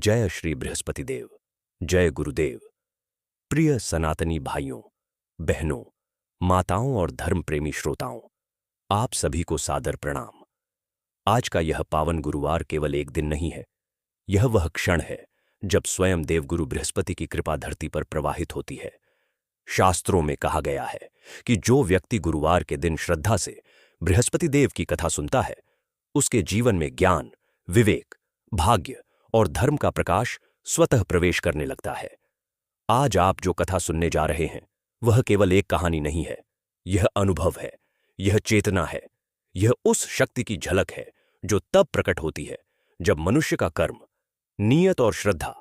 जय श्री बृहस्पति देव, जय गुरुदेव। प्रिय सनातनी भाइयों, बहनों, माताओं और धर्म प्रेमी श्रोताओं, आप सभी को सादर प्रणाम। आज का यह पावन गुरुवार केवल एक दिन नहीं है, यह वह क्षण है जब स्वयं देवगुरु बृहस्पति की कृपा धरती पर प्रवाहित होती है। शास्त्रों में कहा गया है कि जो व्यक्ति गुरुवार के दिन श्रद्धा से बृहस्पति देव की कथा सुनता है, उसके जीवन में ज्ञान, विवेक, भाग्य और धर्म का प्रकाश स्वतः प्रवेश करने लगता है। आज आप जो कथा सुनने जा रहे हैं, वह केवल एक कहानी नहीं है, यह अनुभव है, यह चेतना है, यह उस शक्ति की झलक है जो तब प्रकट होती है जब मनुष्य का कर्म, नियत और श्रद्धा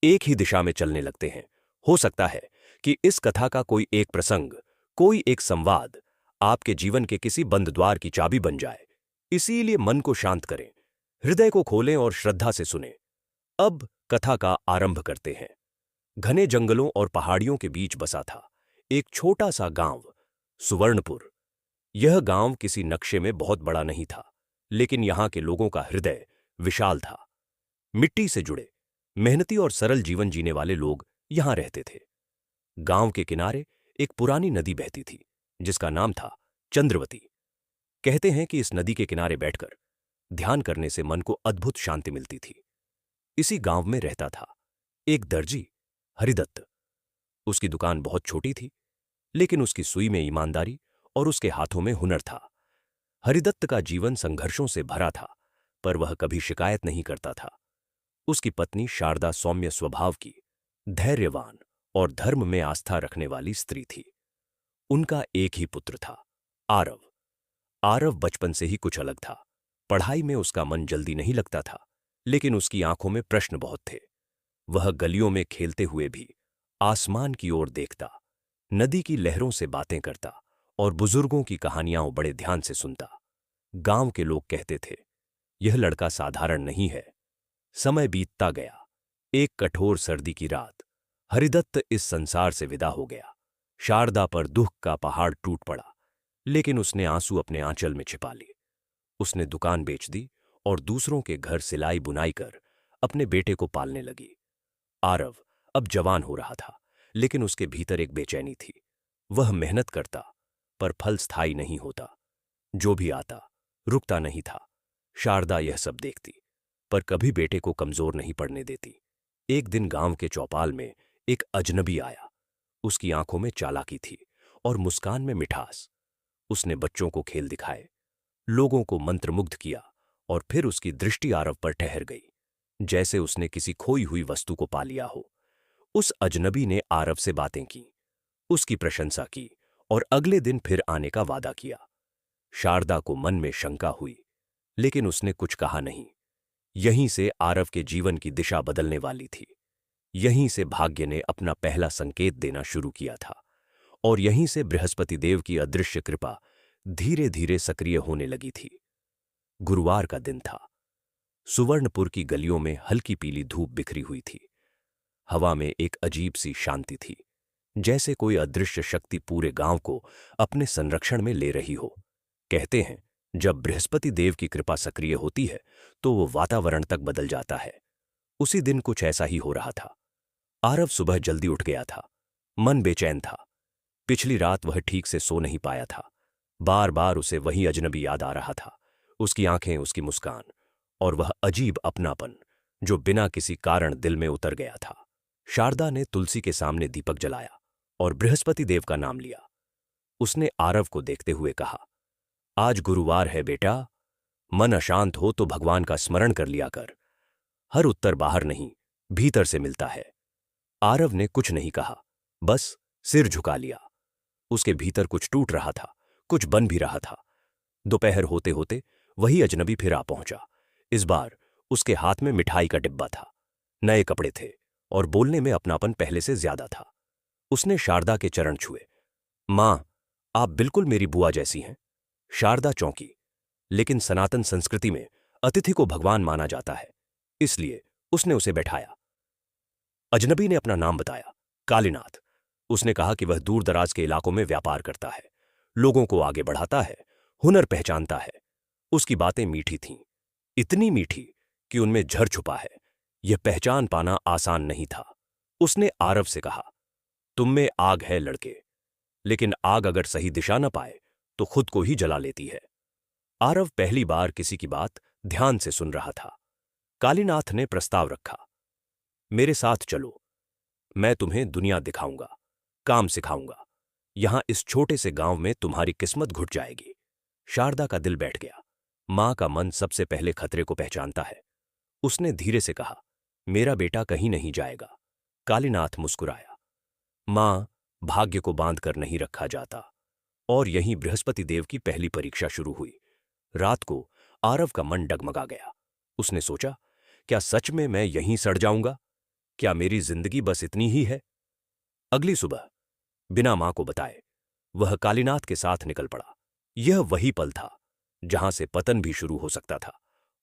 एक ही दिशा में चलने लगते हैं। हो सकता है कि इस कथा का कोई एक प्रसंग, कोई एक संवाद आपके जीवन के किसी बंद द्वार की चाबी बन जाए। इसीलिए मन को शांत करें, हृदय को खोलें और श्रद्धा से सुनें। अब कथा का आरंभ करते हैं। घने जंगलों और पहाड़ियों के बीच बसा था एक छोटा सा गांव, सुवर्णपुर। यह गांव किसी नक्शे में बहुत बड़ा नहीं था, लेकिन यहां के लोगों का हृदय विशाल था। मिट्टी से जुड़े, मेहनती और सरल जीवन जीने वाले लोग यहां रहते थे। गांव के किनारे एक पुरानी नदी बहती थी, जिसका नाम था चंद्रवती। कहते हैं कि इस नदी के किनारे बैठकर ध्यान करने से मन को अद्भुत शांति मिलती थी। इसी गांव में रहता था एक दर्जी, हरिदत्त। उसकी दुकान बहुत छोटी थी, लेकिन उसकी सुई में ईमानदारी और उसके हाथों में हुनर था। हरिदत्त का जीवन संघर्षों से भरा था, पर वह कभी शिकायत नहीं करता था। उसकी पत्नी शारदा सौम्य स्वभाव की, धैर्यवान और धर्म में आस्था रखने वाली स्त्री थी। उनका एक ही पुत्र था, आरव। आरव बचपन से ही कुछ अलग था। पढ़ाई में उसका मन जल्दी नहीं लगता था, लेकिन उसकी आंखों में प्रश्न बहुत थे। वह गलियों में खेलते हुए भी आसमान की ओर देखता, नदी की लहरों से बातें करता और बुजुर्गों की कहानियां बड़े ध्यान से सुनता। गांव के लोग कहते थे, यह लड़का साधारण नहीं है। समय बीतता गया। एक कठोर सर्दी की रात हरिदत्त इस संसार से विदा हो गया। शारदा पर दुख का पहाड़ टूट पड़ा, लेकिन उसने आंसू अपने आंचल में छिपा लिए। उसने दुकान बेच दी और दूसरों के घर सिलाई बुनाई कर अपने बेटे को पालने लगी। आरव अब जवान हो रहा था, लेकिन उसके भीतर एक बेचैनी थी। वह मेहनत करता, पर फल स्थायी नहीं होता। जो भी आता, रुकता नहीं था। शारदा यह सब देखती, पर कभी बेटे को कमजोर नहीं पड़ने देती। एक दिन गांव के चौपाल में एक अजनबी आया। उसकी आंखों में चालाकी थी और मुस्कान में मिठास। उसने बच्चों को खेल दिखाए, लोगों को मंत्रमुग्ध किया और फिर उसकी दृष्टि आरव पर ठहर गई, जैसे उसने किसी खोई हुई वस्तु को पा लिया हो। उस अजनबी ने आरव से बातें की, उसकी प्रशंसा की और अगले दिन फिर आने का वादा किया। शारदा को मन में शंका हुई, लेकिन उसने कुछ कहा नहीं। यहीं से आरव के जीवन की दिशा बदलने वाली थी। यहीं से भाग्य ने अपना पहला संकेत देना शुरू किया था, और यहीं से बृहस्पति देव की अदृश्य कृपा धीरे धीरे सक्रिय होने लगी थी। गुरुवार का दिन था। सुवर्णपुर की गलियों में हल्की पीली धूप बिखरी हुई थी। हवा में एक अजीब सी शांति थी, जैसे कोई अदृश्य शक्ति पूरे गांव को अपने संरक्षण में ले रही हो। कहते हैं, जब बृहस्पति देव की कृपा सक्रिय होती है तो वो वातावरण तक बदल जाता है। उसी दिन कुछ ऐसा ही हो रहा था। आरव सुबह जल्दी उठ गया था। मन बेचैन था। पिछली रात वह ठीक से सो नहीं पाया था। बार बार उसे वही अजनबी याद आ रहा था। उसकी आंखें, उसकी मुस्कान और वह अजीब अपनापन जो बिना किसी कारण दिल में उतर गया था। शारदा ने तुलसी के सामने दीपक जलाया और बृहस्पति देव का नाम लिया। उसने आरव को देखते हुए कहा, आज गुरुवार है बेटा, मन अशांत हो तो भगवान का स्मरण कर लिया कर। हर उत्तर बाहर नहीं, भीतर से मिलता है। आरव ने कुछ नहीं कहा, बस सिर झुका लिया। उसके भीतर कुछ टूट रहा था, कुछ बन भी रहा था। दोपहर होते होते वही अजनबी फिर आ पहुंचा। इस बार उसके हाथ में मिठाई का डिब्बा था, नए कपड़े थे और बोलने में अपनापन पहले से ज्यादा था। उसने शारदा के चरण छुए। मां, आप बिल्कुल मेरी बुआ जैसी हैं। शारदा चौंकी, लेकिन सनातन संस्कृति में अतिथि को भगवान माना जाता है, इसलिए उसने उसे बैठाया। अजनबी ने अपना नाम बताया, कालीनाथ। उसने कहा कि वह दूर दराज के इलाकों में व्यापार करता है, लोगों को आगे बढ़ाता है, हुनर पहचानता है। उसकी बातें मीठी थीं, इतनी मीठी कि उनमें झर छुपा है। यह पहचान पाना आसान नहीं था। उसने आरव से कहा, तुम में आग है लड़के, लेकिन आग अगर सही दिशा न पाए तो खुद को ही जला लेती है। आरव पहली बार किसी की बात ध्यान से सुन रहा था। कालीनाथ ने प्रस्ताव रखा, मेरे साथ चलो, मैं तुम्हें दुनिया दिखाऊंगा, काम सिखाऊंगा। यहां इस छोटे से गांव में तुम्हारी किस्मत घुट जाएगी। शारदा का दिल बैठ गया। मां का मन सबसे पहले खतरे को पहचानता है। उसने धीरे से कहा, मेरा बेटा कहीं नहीं जाएगा। कालीनाथ मुस्कुराया, मां, भाग्य को बांध कर नहीं रखा जाता। और यहीं बृहस्पति देव की पहली परीक्षा शुरू हुई। रात को आरव का मन डगमगा गया। उसने सोचा, क्या सच में मैं यहीं सड़ जाऊंगा? क्या मेरी जिंदगी बस इतनी ही है? अगली सुबह बिना मां को बताए वह कालीनाथ के साथ निकल पड़ा। यह वही पल था जहां से पतन भी शुरू हो सकता था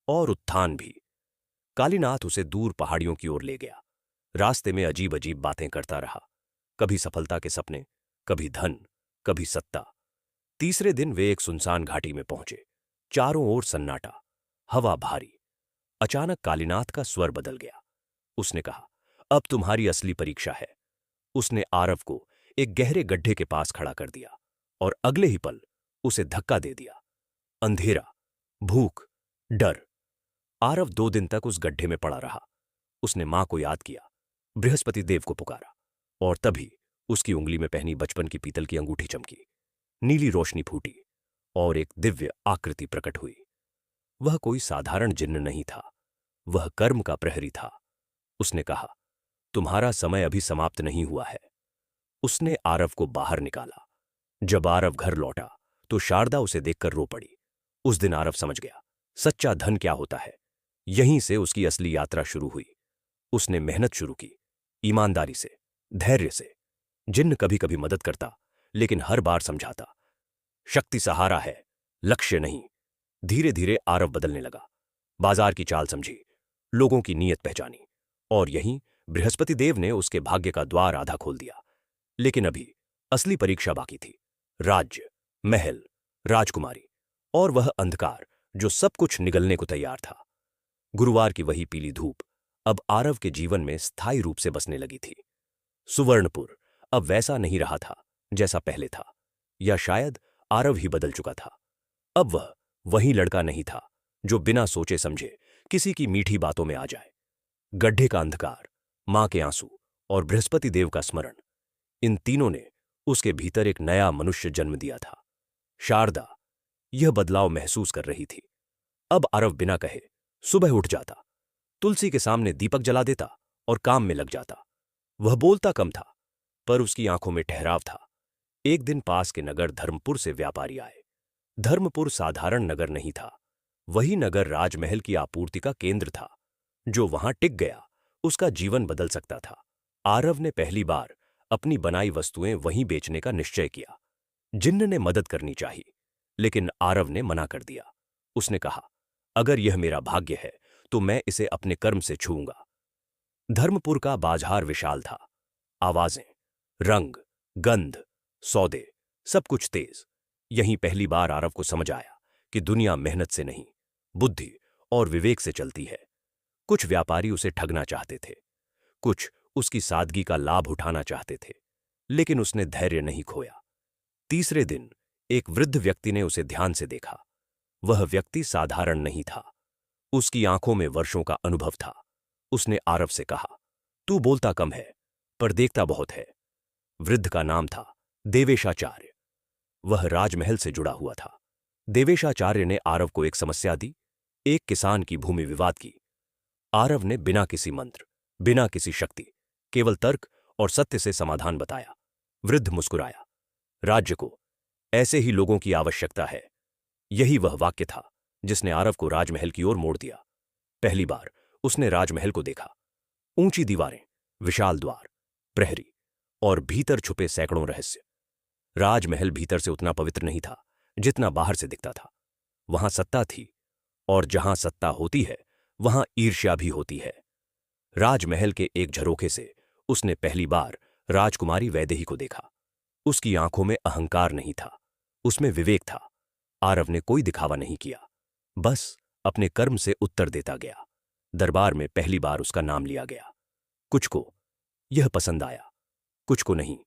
और उत्थान भी। कालीनाथ उसे दूर पहाड़ियों की ओर ले गया। रास्ते में अजीब अजीब बातें करता रहा, कभी सफलता के सपने, कभी धन, कभी सत्ता। तीसरे दिन वे एक सुनसान घाटी में पहुंचे। चारों ओर सन्नाटा, हवा भारी। अचानक कालीनाथ का स्वर बदल गया। उसने कहा, अब तुम्हारी असली परीक्षा है। उसने आरव को एक गहरे गड्ढे के पास खड़ा कर दिया और अगले ही पल उसे धक्का दे दिया। अंधेरा, भूख, डर। आरव 2 दिन तक उस गड्ढे में पड़ा रहा। उसने मां को याद किया, बृहस्पति देव को पुकारा, और तभी उसकी उंगली में पहनी बचपन की पीतल की अंगूठी चमकी। नीली रोशनी फूटी और एक दिव्य आकृति प्रकट हुई। वह कोई साधारण जिन्न नहीं था, वह कर्म का प्रहरी था। उसने कहा, तुम्हारा समय अभी समाप्त नहीं हुआ है। उसने आरव को बाहर निकाला। जब आरव घर लौटा तो शारदा उसे देखकर रो पड़ी। उस दिन आरव समझ गया, सच्चा धन क्या होता है। यहीं से उसकी असली यात्रा शुरू हुई। उसने मेहनत शुरू की, ईमानदारी से, धैर्य से। जिन्न कभी कभी मदद करता, लेकिन हर बार समझाता, शक्ति सहारा है, लक्ष्य नहीं। धीरे धीरे आरव बदलने लगा। बाजार की चाल समझी, लोगों की नीयत पहचानी, और यहीं बृहस्पति देव ने उसके भाग्य का द्वार आधा खोल दिया। लेकिन अभी असली परीक्षा बाकी थी। राज्य, महल, राजकुमारी और वह अंधकार जो सब कुछ निगलने को तैयार था। गुरुवार की वही पीली धूप अब आरव के जीवन में स्थायी रूप से बसने लगी थी। सुवर्णपुर अब वैसा नहीं रहा था जैसा पहले था, या शायद आरव ही बदल चुका था। अब वह वही लड़का नहीं था जो बिना सोचे समझे किसी की मीठी बातों में आ जाए। गड्ढे का अंधकार, मां के आंसू और बृहस्पति देव का स्मरण, इन तीनों ने उसके भीतर एक नया मनुष्य जन्म दिया था। शारदा यह बदलाव महसूस कर रही थी। अब आरव बिना कहे सुबह उठ जाता, तुलसी के सामने दीपक जला देता और काम में लग जाता। वह बोलता कम था, पर उसकी आंखों में ठहराव था। एक दिन पास के नगर धर्मपुर से व्यापारी आए। धर्मपुर साधारण नगर नहीं था, वही नगर राजमहल की आपूर्ति का केंद्र था। जो वहां टिक गया उसका जीवन बदल सकता था। आरव ने पहली बार अपनी बनाई वस्तुएं वहीं बेचने का निश्चय किया। जिन्न ने मदद करनी चाहिए, लेकिन आरव ने मना कर दिया। उसने कहा, अगर यह मेरा भाग्य है तो मैं इसे अपने कर्म से छूऊंगा। धर्मपुर का बाजार विशाल था। आवाजें, रंग, गंध, सौदे, सब कुछ तेज। यहीं पहली बार आरव को समझ आया कि दुनिया मेहनत से नहीं, बुद्धि और विवेक से चलती है। कुछ व्यापारी उसे ठगना चाहते थे, कुछ उसकी सादगी का लाभ उठाना चाहते थे, लेकिन उसने धैर्य नहीं खोया। तीसरे दिन एक वृद्ध व्यक्ति ने उसे ध्यान से देखा। वह व्यक्ति साधारण नहीं था, उसकी आंखों में वर्षों का अनुभव था। उसने आरव से कहा, तू बोलता कम है पर देखता बहुत है। वृद्ध का नाम था देवेशाचार्य। वह राजमहल से जुड़ा हुआ था। देवेशाचार्य ने आरव को एक समस्या दी, एक किसान की भूमि विवाद की। आरव ने बिना किसी मंत्र, बिना किसी शक्ति, केवल तर्क और सत्य से समाधान बताया। वृद्ध मुस्कुराया, राज्य को ऐसे ही लोगों की आवश्यकता है। यही वह वाक्य था जिसने आरव को राजमहल की ओर मोड़ दिया। पहली बार उसने राजमहल को देखा। ऊंची दीवारें, विशाल द्वार, प्रहरी और भीतर छुपे सैकड़ों रहस्य। राजमहल भीतर से उतना पवित्र नहीं था जितना बाहर से दिखता था। वहां सत्ता थी, और जहां सत्ता होती है वहां ईर्ष्या भी होती है। राजमहल के एक झरोखे से उसने पहली बार राजकुमारी वैदेही को देखा। उसकी आंखों में अहंकार नहीं था, उसमें विवेक था। आरव ने कोई दिखावा नहीं किया, बस अपने कर्म से उत्तर देता गया। दरबार में पहली बार उसका नाम लिया गया। कुछ को यह पसंद आया, कुछ को नहीं।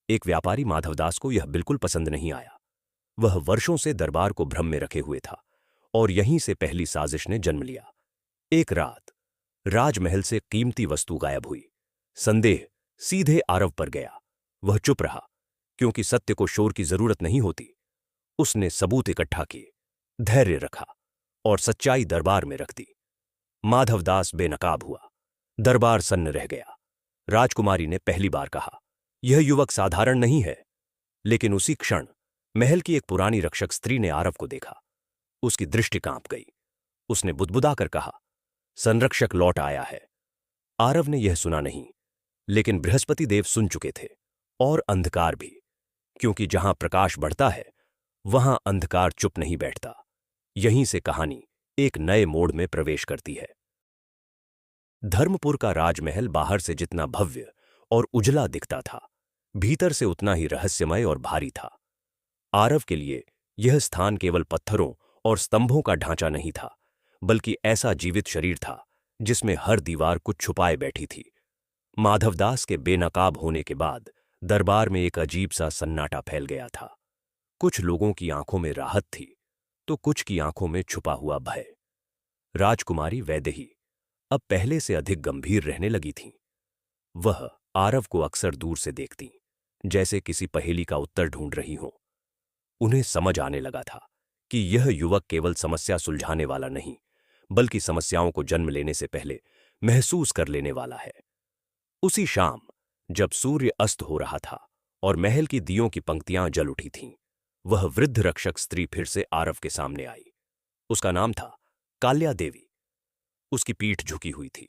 एक व्यापारी माधवदास को यह बिल्कुल पसंद नहीं आया। वह वर्षों से दरबार को भ्रम में रखे हुए था और यहीं से पहली साजिश ने जन्म लिया। एक रात राजमहल से कीमती वस्तु गायब हुई। संदेह सीधे आरव पर गया। वह चुप रहा, क्योंकि सत्य को शोर की जरूरत नहीं होती। उसने सबूत इकट्ठा किए, धैर्य रखा और सच्चाई दरबार में रख दी। माधवदास बेनकाब हुआ। दरबार सन्न रह गया। राजकुमारी ने पहली बार कहा, यह युवक साधारण नहीं है। लेकिन उसी क्षण महल की एक पुरानी रक्षक स्त्री ने आरव को देखा। उसकी दृष्टि कांप गई। उसने बुदबुदाकर कहा, संरक्षक लौट आया है। आरव ने यह सुना नहीं, लेकिन बृहस्पति देव सुन चुके थे, और अंधकार भी, क्योंकि जहां प्रकाश बढ़ता है वहां अंधकार चुप नहीं बैठता। यहीं से कहानी एक नए मोड़ में प्रवेश करती है। धर्मपुर का राजमहल बाहर से जितना भव्य और उजला दिखता था, भीतर से उतना ही रहस्यमय और भारी था। आरव के लिए यह स्थान केवल पत्थरों और स्तंभों का ढांचा नहीं था, बल्कि ऐसा जीवित शरीर था जिसमें हर दीवार कुछ छुपाए बैठी थी। माधवदास के बेनकाब होने के बाद दरबार में एक अजीब सा सन्नाटा फैल गया था। कुछ लोगों की आंखों में राहत थी, तो कुछ की आंखों में छुपा हुआ भय। राजकुमारी वैदेही अब पहले से अधिक गंभीर रहने लगी थीं। वह आरव को अक्सर दूर से देखती, जैसे किसी पहेली का उत्तर ढूंढ रही हों। उन्हें समझ आने लगा था कि यह युवक केवल समस्या सुलझाने वाला नहीं, बल्कि समस्याओं को जन्म लेने से पहले महसूस कर लेने वाला है। उसी शाम, जब सूर्य अस्त हो रहा था और महल की दियों की पंक्तियां जल उठी थीं, वह वृद्ध रक्षक स्त्री फिर से आरव के सामने आई। उसका नाम था काल्या देवी। उसकी पीठ झुकी हुई थी,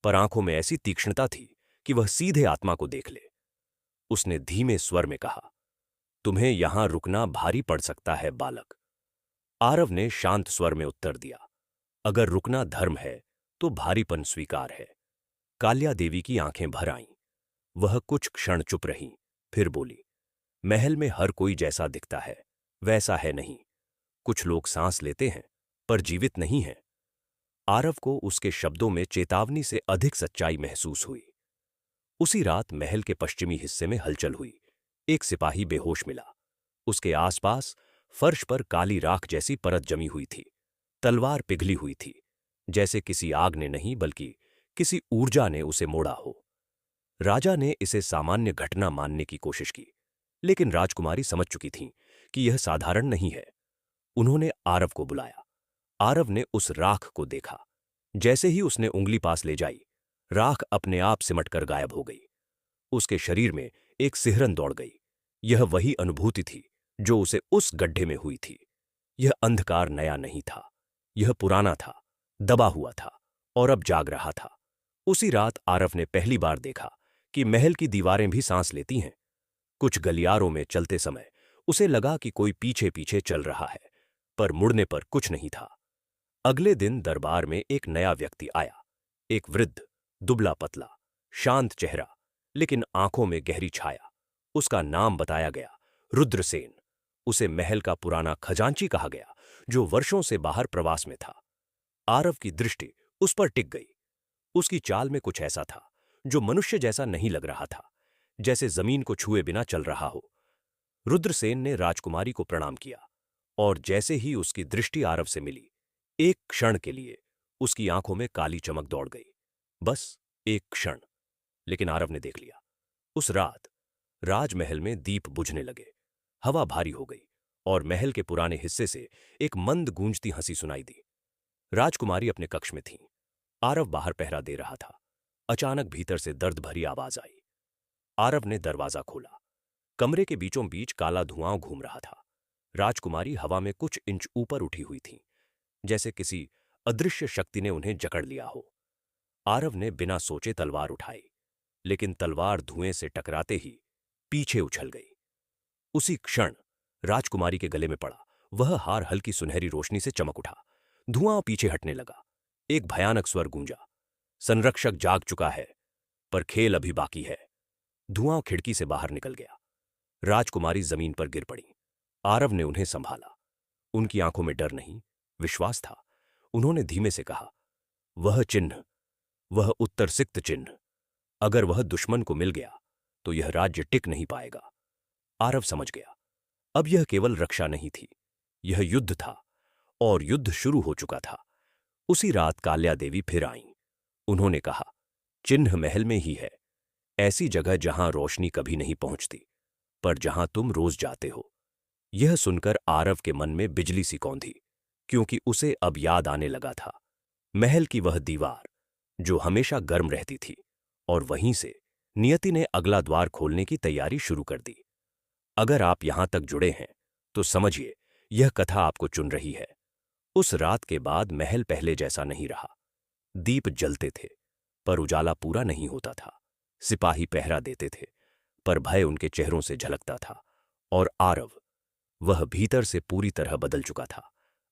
पर आंखों में ऐसी तीक्ष्णता थी कि वह सीधे आत्मा को देख ले। उसने धीमे स्वर में कहा, तुम्हें यहां रुकना भारी पड़ सकता है बालक। आरव ने शांत स्वर में उत्तर दिया, अगर रुकना धर्म है तो भारीपन स्वीकार है। काल्या देवी की आंखें भर आईं। वह कुछ क्षण चुप रही, फिर बोली, महल में हर कोई जैसा दिखता है वैसा है नहीं। कुछ लोग सांस लेते हैं पर जीवित नहीं हैं। आरव को उसके शब्दों में चेतावनी से अधिक सच्चाई महसूस हुई। उसी रात महल के पश्चिमी हिस्से में हलचल हुई। एक सिपाही बेहोश मिला। उसके आसपास फर्श पर काली राख जैसी परत जमी हुई थी। तलवार पिघली हुई थी, जैसे किसी आग ने नहीं बल्कि किसी ऊर्जा ने उसे मोड़ा हो। राजा ने इसे सामान्य घटना मानने की कोशिश की, लेकिन राजकुमारी समझ चुकी थीं कि यह साधारण नहीं है। उन्होंने आरव को बुलाया। आरव ने उस राख को देखा। जैसे ही उसने उंगली पास ले जाई, राख अपने आप सिमटकर गायब हो गई। उसके शरीर में एक सिहरन दौड़ गई। यह वही अनुभूति थी जो उसे उस गड्ढे में हुई थी। यह अंधकार नया नहीं था, यह पुराना था, दबा हुआ था और अब जाग रहा था। उसी रात आरव ने पहली बार देखा कि महल की दीवारें भी सांस लेती हैं। कुछ गलियारों में चलते समय उसे लगा कि कोई पीछे पीछे चल रहा है, पर मुड़ने पर कुछ नहीं था। अगले दिन दरबार में एक नया व्यक्ति आया। एक वृद्ध, दुबला पतला, शांत चेहरा, लेकिन आंखों में गहरी छाया। उसका नाम बताया गया, रुद्रसेन। उसे महल का पुराना खजांची कहा गया, जो वर्षों से बाहर प्रवास में था। आरव की दृष्टि उस पर टिक गई। उसकी चाल में कुछ ऐसा था जो मनुष्य जैसा नहीं लग रहा था, जैसे जमीन को छुए बिना चल रहा हो। रुद्रसेन ने राजकुमारी को प्रणाम किया, और जैसे ही उसकी दृष्टि आरव से मिली, एक क्षण के लिए उसकी आंखों में काली चमक दौड़ गई। बस एक क्षण, लेकिन आरव ने देख लिया। उस रात राजमहल में दीप बुझने लगे, हवा भारी हो गई और महल के पुराने हिस्से से एक मंद गूंजती हंसी सुनाई दी। राजकुमारी अपने कक्ष में थी। आरव बाहर पहरा दे रहा था। अचानक भीतर से दर्द भरी आवाज आई। आरव ने दरवाजा खोला। कमरे के बीचों बीच काला धुआं घूम रहा था। राजकुमारी हवा में कुछ इंच ऊपर उठी हुई थी, जैसे किसी अदृश्य शक्ति ने उन्हें जकड़ लिया हो। आरव ने बिना सोचे तलवार उठाई, लेकिन तलवार धुएं से टकराते ही पीछे उछल गई। उसी क्षण राजकुमारी के गले में पड़ा वह हार हल्की सुनहरी रोशनी से चमक उठा। धुआं पीछे हटने लगा। एक भयानक स्वर गूंजा, संरक्षक जाग चुका है, पर खेल अभी बाकी है। धुआं खिड़की से बाहर निकल गया। राजकुमारी जमीन पर गिर पड़ी। आरव ने उन्हें संभाला। उनकी आंखों में डर नहीं, विश्वास था। उन्होंने धीमे से कहा, वह चिन्ह, वह उत्तर सिक्त चिन्ह, अगर वह दुश्मन को मिल गया तो यह राज्य टिक नहीं पाएगा। आरव समझ गया, अब यह केवल रक्षा नहीं थी, यह युद्ध था, और युद्ध शुरू हो चुका था। उसी रात काल्या देवी फिर आईं। उन्होंने कहा, चिन्ह महल में ही है, ऐसी जगह जहां रोशनी कभी नहीं पहुंचती, पर जहां तुम रोज जाते हो। यह सुनकर आरव के मन में बिजली सी कौंधी, क्योंकि उसे अब याद आने लगा था महल की वह दीवार जो हमेशा गर्म रहती थी, और वहीं से नियति ने अगला द्वार खोलने की तैयारी शुरू कर दी। अगर आप यहां तक जुड़े हैं तो समझिए यह कथा आपको चुन रही है। उस रात के बाद महल पहले जैसा नहीं रहा। दीप जलते थे पर उजाला पूरा नहीं होता था। सिपाही पहरा देते थे पर भय उनके चेहरों से झलकता था। और आरव, वह भीतर से पूरी तरह बदल चुका था।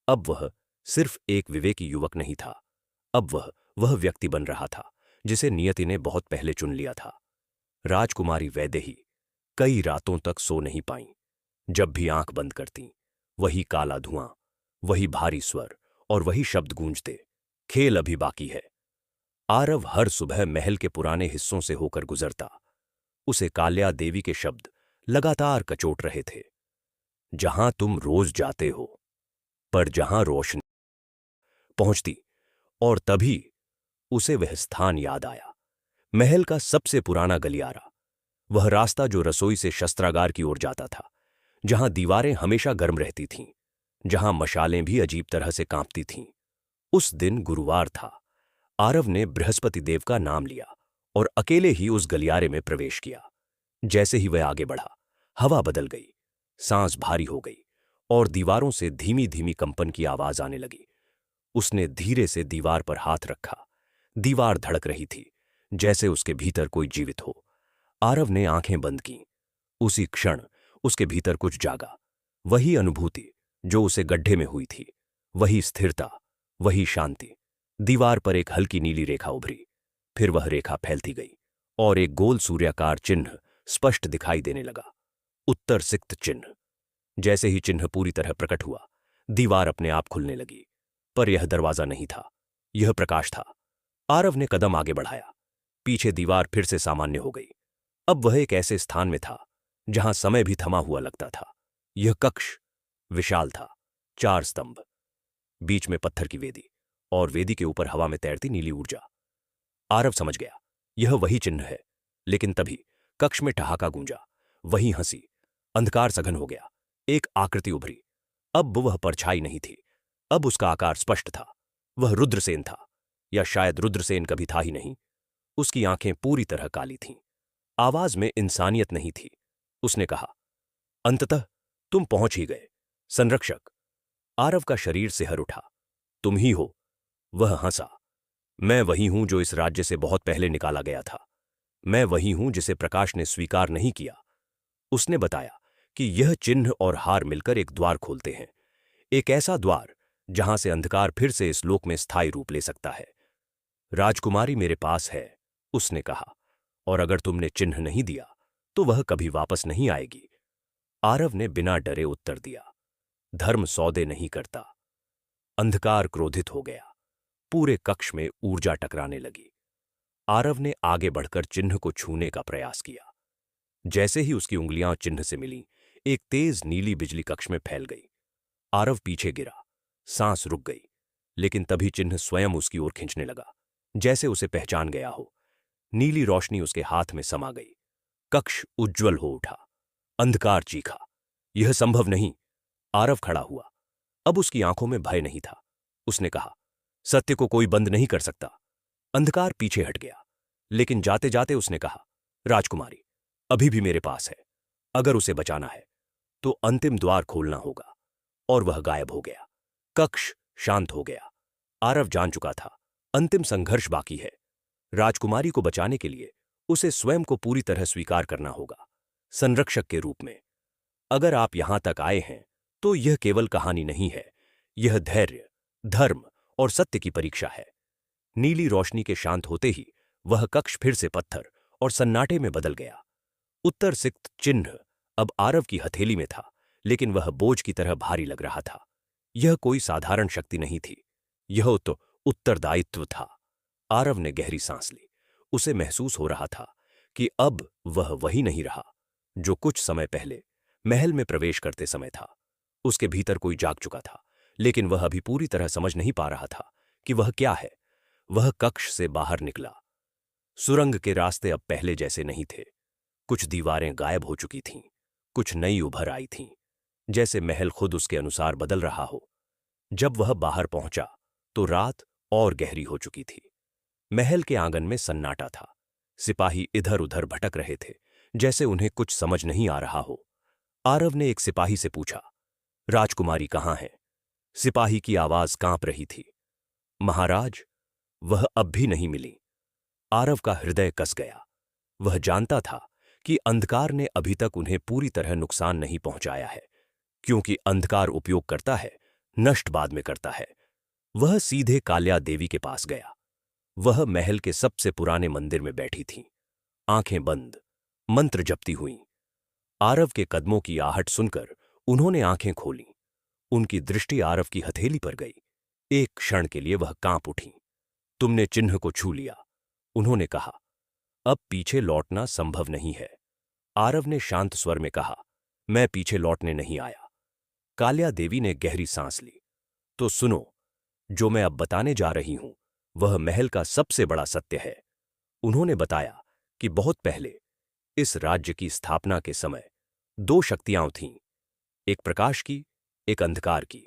अब वह सिर्फ एक विवेकी युवक नहीं था, अब वह व्यक्ति बन रहा था जिसे नियति ने बहुत पहले चुन लिया था। राजकुमारी वैदेही कई रातों तक सो नहीं पाईं। जब भी आंख बंद करतीं, वही काला धुआं, वही भारी स्वर और वही शब्द गूंजते, खेल अभी बाकी है। आरव हर सुबह महल के पुराने हिस्सों से होकर गुजरता। उसे काल्या देवी के शब्द लगातार कचोट रहे थे, जहां तुम रोज जाते हो, पर जहां रोशनी पहुंचती। और तभी उसे वह स्थान याद आया, महल का सबसे पुराना गलियारा, वह रास्ता जो रसोई से शस्त्रागार की ओर जाता था, जहां दीवारें हमेशा गर्म रहती थीं, जहां मशालें भी अजीब तरह से कांपती थीं। उस दिन गुरुवार था। आरव ने बृहस्पति देव का नाम लिया और अकेले ही उस गलियारे में प्रवेश किया। जैसे ही वह आगे बढ़ा, हवा बदल गई, सांस भारी हो गई और दीवारों से धीमी धीमी कंपन की आवाज आने लगी। उसने धीरे से दीवार पर हाथ रखा। दीवार धड़क रही थी, जैसे उसके भीतर कोई जीवित हो। आरव ने आंखें बंद कीं। उसी क्षण उसके भीतर कुछ जागा, वही अनुभूति जो उसे गड्ढे में हुई थी, वही स्थिरता, वही शांति। दीवार पर एक हल्की नीली रेखा उभरी, फिर वह रेखा फैलती गई और एक गोल सूर्याकार चिन्ह स्पष्ट दिखाई देने लगा, उत्तर सिक्त चिन्ह। जैसे ही चिन्ह पूरी तरह प्रकट हुआ, दीवार अपने आप खुलने लगी। पर यह दरवाजा नहीं था, यह प्रकाश था। आरव ने कदम आगे बढ़ाया। पीछे दीवार फिर से सामान्य हो गई। अब वह एक ऐसे स्थान में था जहां समय भी थमा हुआ लगता था। यह कक्ष विशाल था, 4 स्तंभ, बीच में पत्थर की वेदी और वेदी के ऊपर हवा में तैरती नीली ऊर्जा। आरव समझ गया, यह वही चिन्ह है। लेकिन तभी कक्ष में ठहाका गूंजा, वही हंसी। अंधकार सघन हो गया। एक आकृति उभरी। अब वह परछाई नहीं थी, अब उसका आकार स्पष्ट था। वह रुद्रसेन था, या शायद रुद्रसेन कभी था ही नहीं। उसकी आंखें पूरी तरह काली थीं। आवाज में इंसानियत नहीं थी। उसने कहा, अंततः तुम पहुंच ही गए, संरक्षक। आरव का शरीर सिहर उठा। तुम ही हो? वह हंसा। मैं वही हूं जो इस राज्य से बहुत पहले निकाला गया था। मैं वही हूं जिसे प्रकाश ने स्वीकार नहीं किया। उसने बताया कि यह चिन्ह और हार मिलकर एक द्वार खोलते हैं, एक ऐसा द्वार जहां से अंधकार फिर से इस लोक में स्थायी रूप ले सकता है। राजकुमारी मेरे पास है, उसने कहा, और अगर तुमने चिन्ह नहीं दिया तो वह कभी वापस नहीं आएगी। आरव ने बिना डरे उत्तर दिया, धर्म सौदे नहीं करता। अंधकार क्रोधित हो गया। पूरे कक्ष में ऊर्जा टकराने लगी। आरव ने आगे बढ़कर चिन्ह को छूने का प्रयास किया। जैसे ही उसकी उंगलियां चिन्ह से मिलीं, एक तेज नीली बिजली कक्ष में फैल गई। आरव पीछे गिरा, सांस रुक गई, लेकिन तभी चिन्ह स्वयं उसकी ओर खींचने लगा, जैसे उसे पहचान गया हो। नीली रोशनी उसके हाथ में समा गई। कक्ष उज्ज्वल हो उठा। अंधकार चीखा, यह संभव नहीं। आरव खड़ा हुआ। अब उसकी आंखों में भय नहीं था। उसने कहा, सत्य को कोई बंद नहीं कर सकता। अंधकार पीछे हट गया, लेकिन जाते जाते उसने कहा, राजकुमारी अभी भी मेरे पास है। अगर उसे बचाना है तो अंतिम द्वार खोलना होगा। और वह गायब हो गया। कक्ष शांत हो गया। आरव जान चुका था, अंतिम संघर्ष बाकी है। राजकुमारी को बचाने के लिए उसे स्वयं को पूरी तरह स्वीकार करना होगा, संरक्षक के रूप में। अगर आप यहां तक आए हैं तो यह केवल कहानी नहीं है, यह धैर्य, धर्म और सत्य की परीक्षा है। नीली रोशनी के शांत होते ही वह कक्ष फिर से पत्थर और सन्नाटे में बदल गया। उत्तर सिक्त चिन्ह अब आरव की हथेली में था, लेकिन वह बोझ की तरह भारी लग रहा था। यह कोई साधारण शक्ति नहीं थी, यह तो उत्तरदायित्व था। आरव ने गहरी सांस ली। उसे महसूस हो रहा था कि अब वह वही नहीं रहा जो कुछ समय पहले महल में प्रवेश करते समय था। उसके भीतर कोई जाग चुका था, लेकिन वह अभी पूरी तरह समझ नहीं पा रहा था कि वह क्या है। वह कक्ष से बाहर निकला। सुरंग के रास्ते अब पहले जैसे नहीं थे। कुछ दीवारें गायब हो चुकी थीं, कुछ नई उभर आई थीं, जैसे महल खुद उसके अनुसार बदल रहा हो। जब वह बाहर पहुंचा तो रात और गहरी हो चुकी थी। महल के आंगन में सन्नाटा था। सिपाही इधर उधर भटक रहे थे, जैसे उन्हें कुछ समझ नहीं आ रहा हो। आरव ने एक सिपाही से पूछा, राजकुमारी कहाँ है? सिपाही की आवाज कांप रही थी। महाराज, वह अब भी नहीं मिली। आरव का हृदय कस गया। वह जानता था कि अंधकार ने अभी तक उन्हें पूरी तरह नुकसान नहीं पहुंचाया है, क्योंकि अंधकार उपयोग करता है, नष्ट बाद में करता है। वह सीधे काल्या देवी के पास गया। वह महल के सबसे पुराने मंदिर में बैठी थीं, आंखें बंद, मंत्र जपती हुईं। आरव के कदमों की आहट सुनकर उन्होंने आंखें खोलीं। उनकी दृष्टि आरव की हथेली पर गई। एक क्षण के लिए वह कांप उठी। तुमने चिन्ह को छू लिया, उन्होंने कहा। अब पीछे लौटना संभव नहीं है। आरव ने शांत स्वर में कहा, मैं पीछे लौटने नहीं आया। काल्या देवी ने गहरी सांस ली। तो सुनो, जो मैं अब बताने जा रही हूं वह महल का सबसे बड़ा सत्य है। उन्होंने बताया कि बहुत पहले इस राज्य की स्थापना के समय दो शक्तियां थीं, एक प्रकाश की, एक अंधकार की।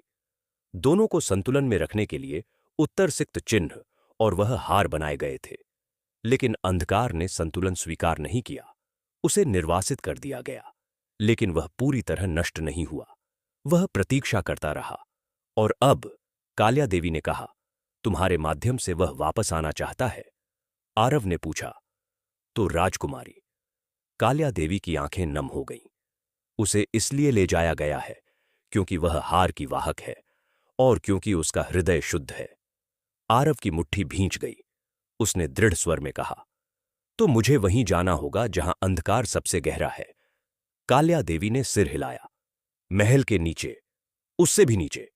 दोनों को संतुलन में रखने के लिए उत्तर सिक्त चिन्ह और वह हार बनाए गए थे। लेकिन अंधकार ने संतुलन स्वीकार नहीं किया। उसे निर्वासित कर दिया गया, लेकिन वह पूरी तरह नष्ट नहीं हुआ। वह प्रतीक्षा करता रहा। और अब काल्या देवी ने कहा, तुम्हारे माध्यम से वह वापस आना चाहता है। आरव ने पूछा, तो राजकुमारी? काल्या देवी की आंखें नम हो गईं। उसे इसलिए ले जाया गया है क्योंकि वह हार की वाहक है और क्योंकि उसका हृदय शुद्ध है। आरव की मुट्ठी भींच गई। उसने दृढ़ स्वर में कहा, तो मुझे वहीं जाना होगा जहां अंधकार सबसे गहरा है। काल्या देवी ने सिर हिलाया। महल के नीचे, उससे भी नीचे,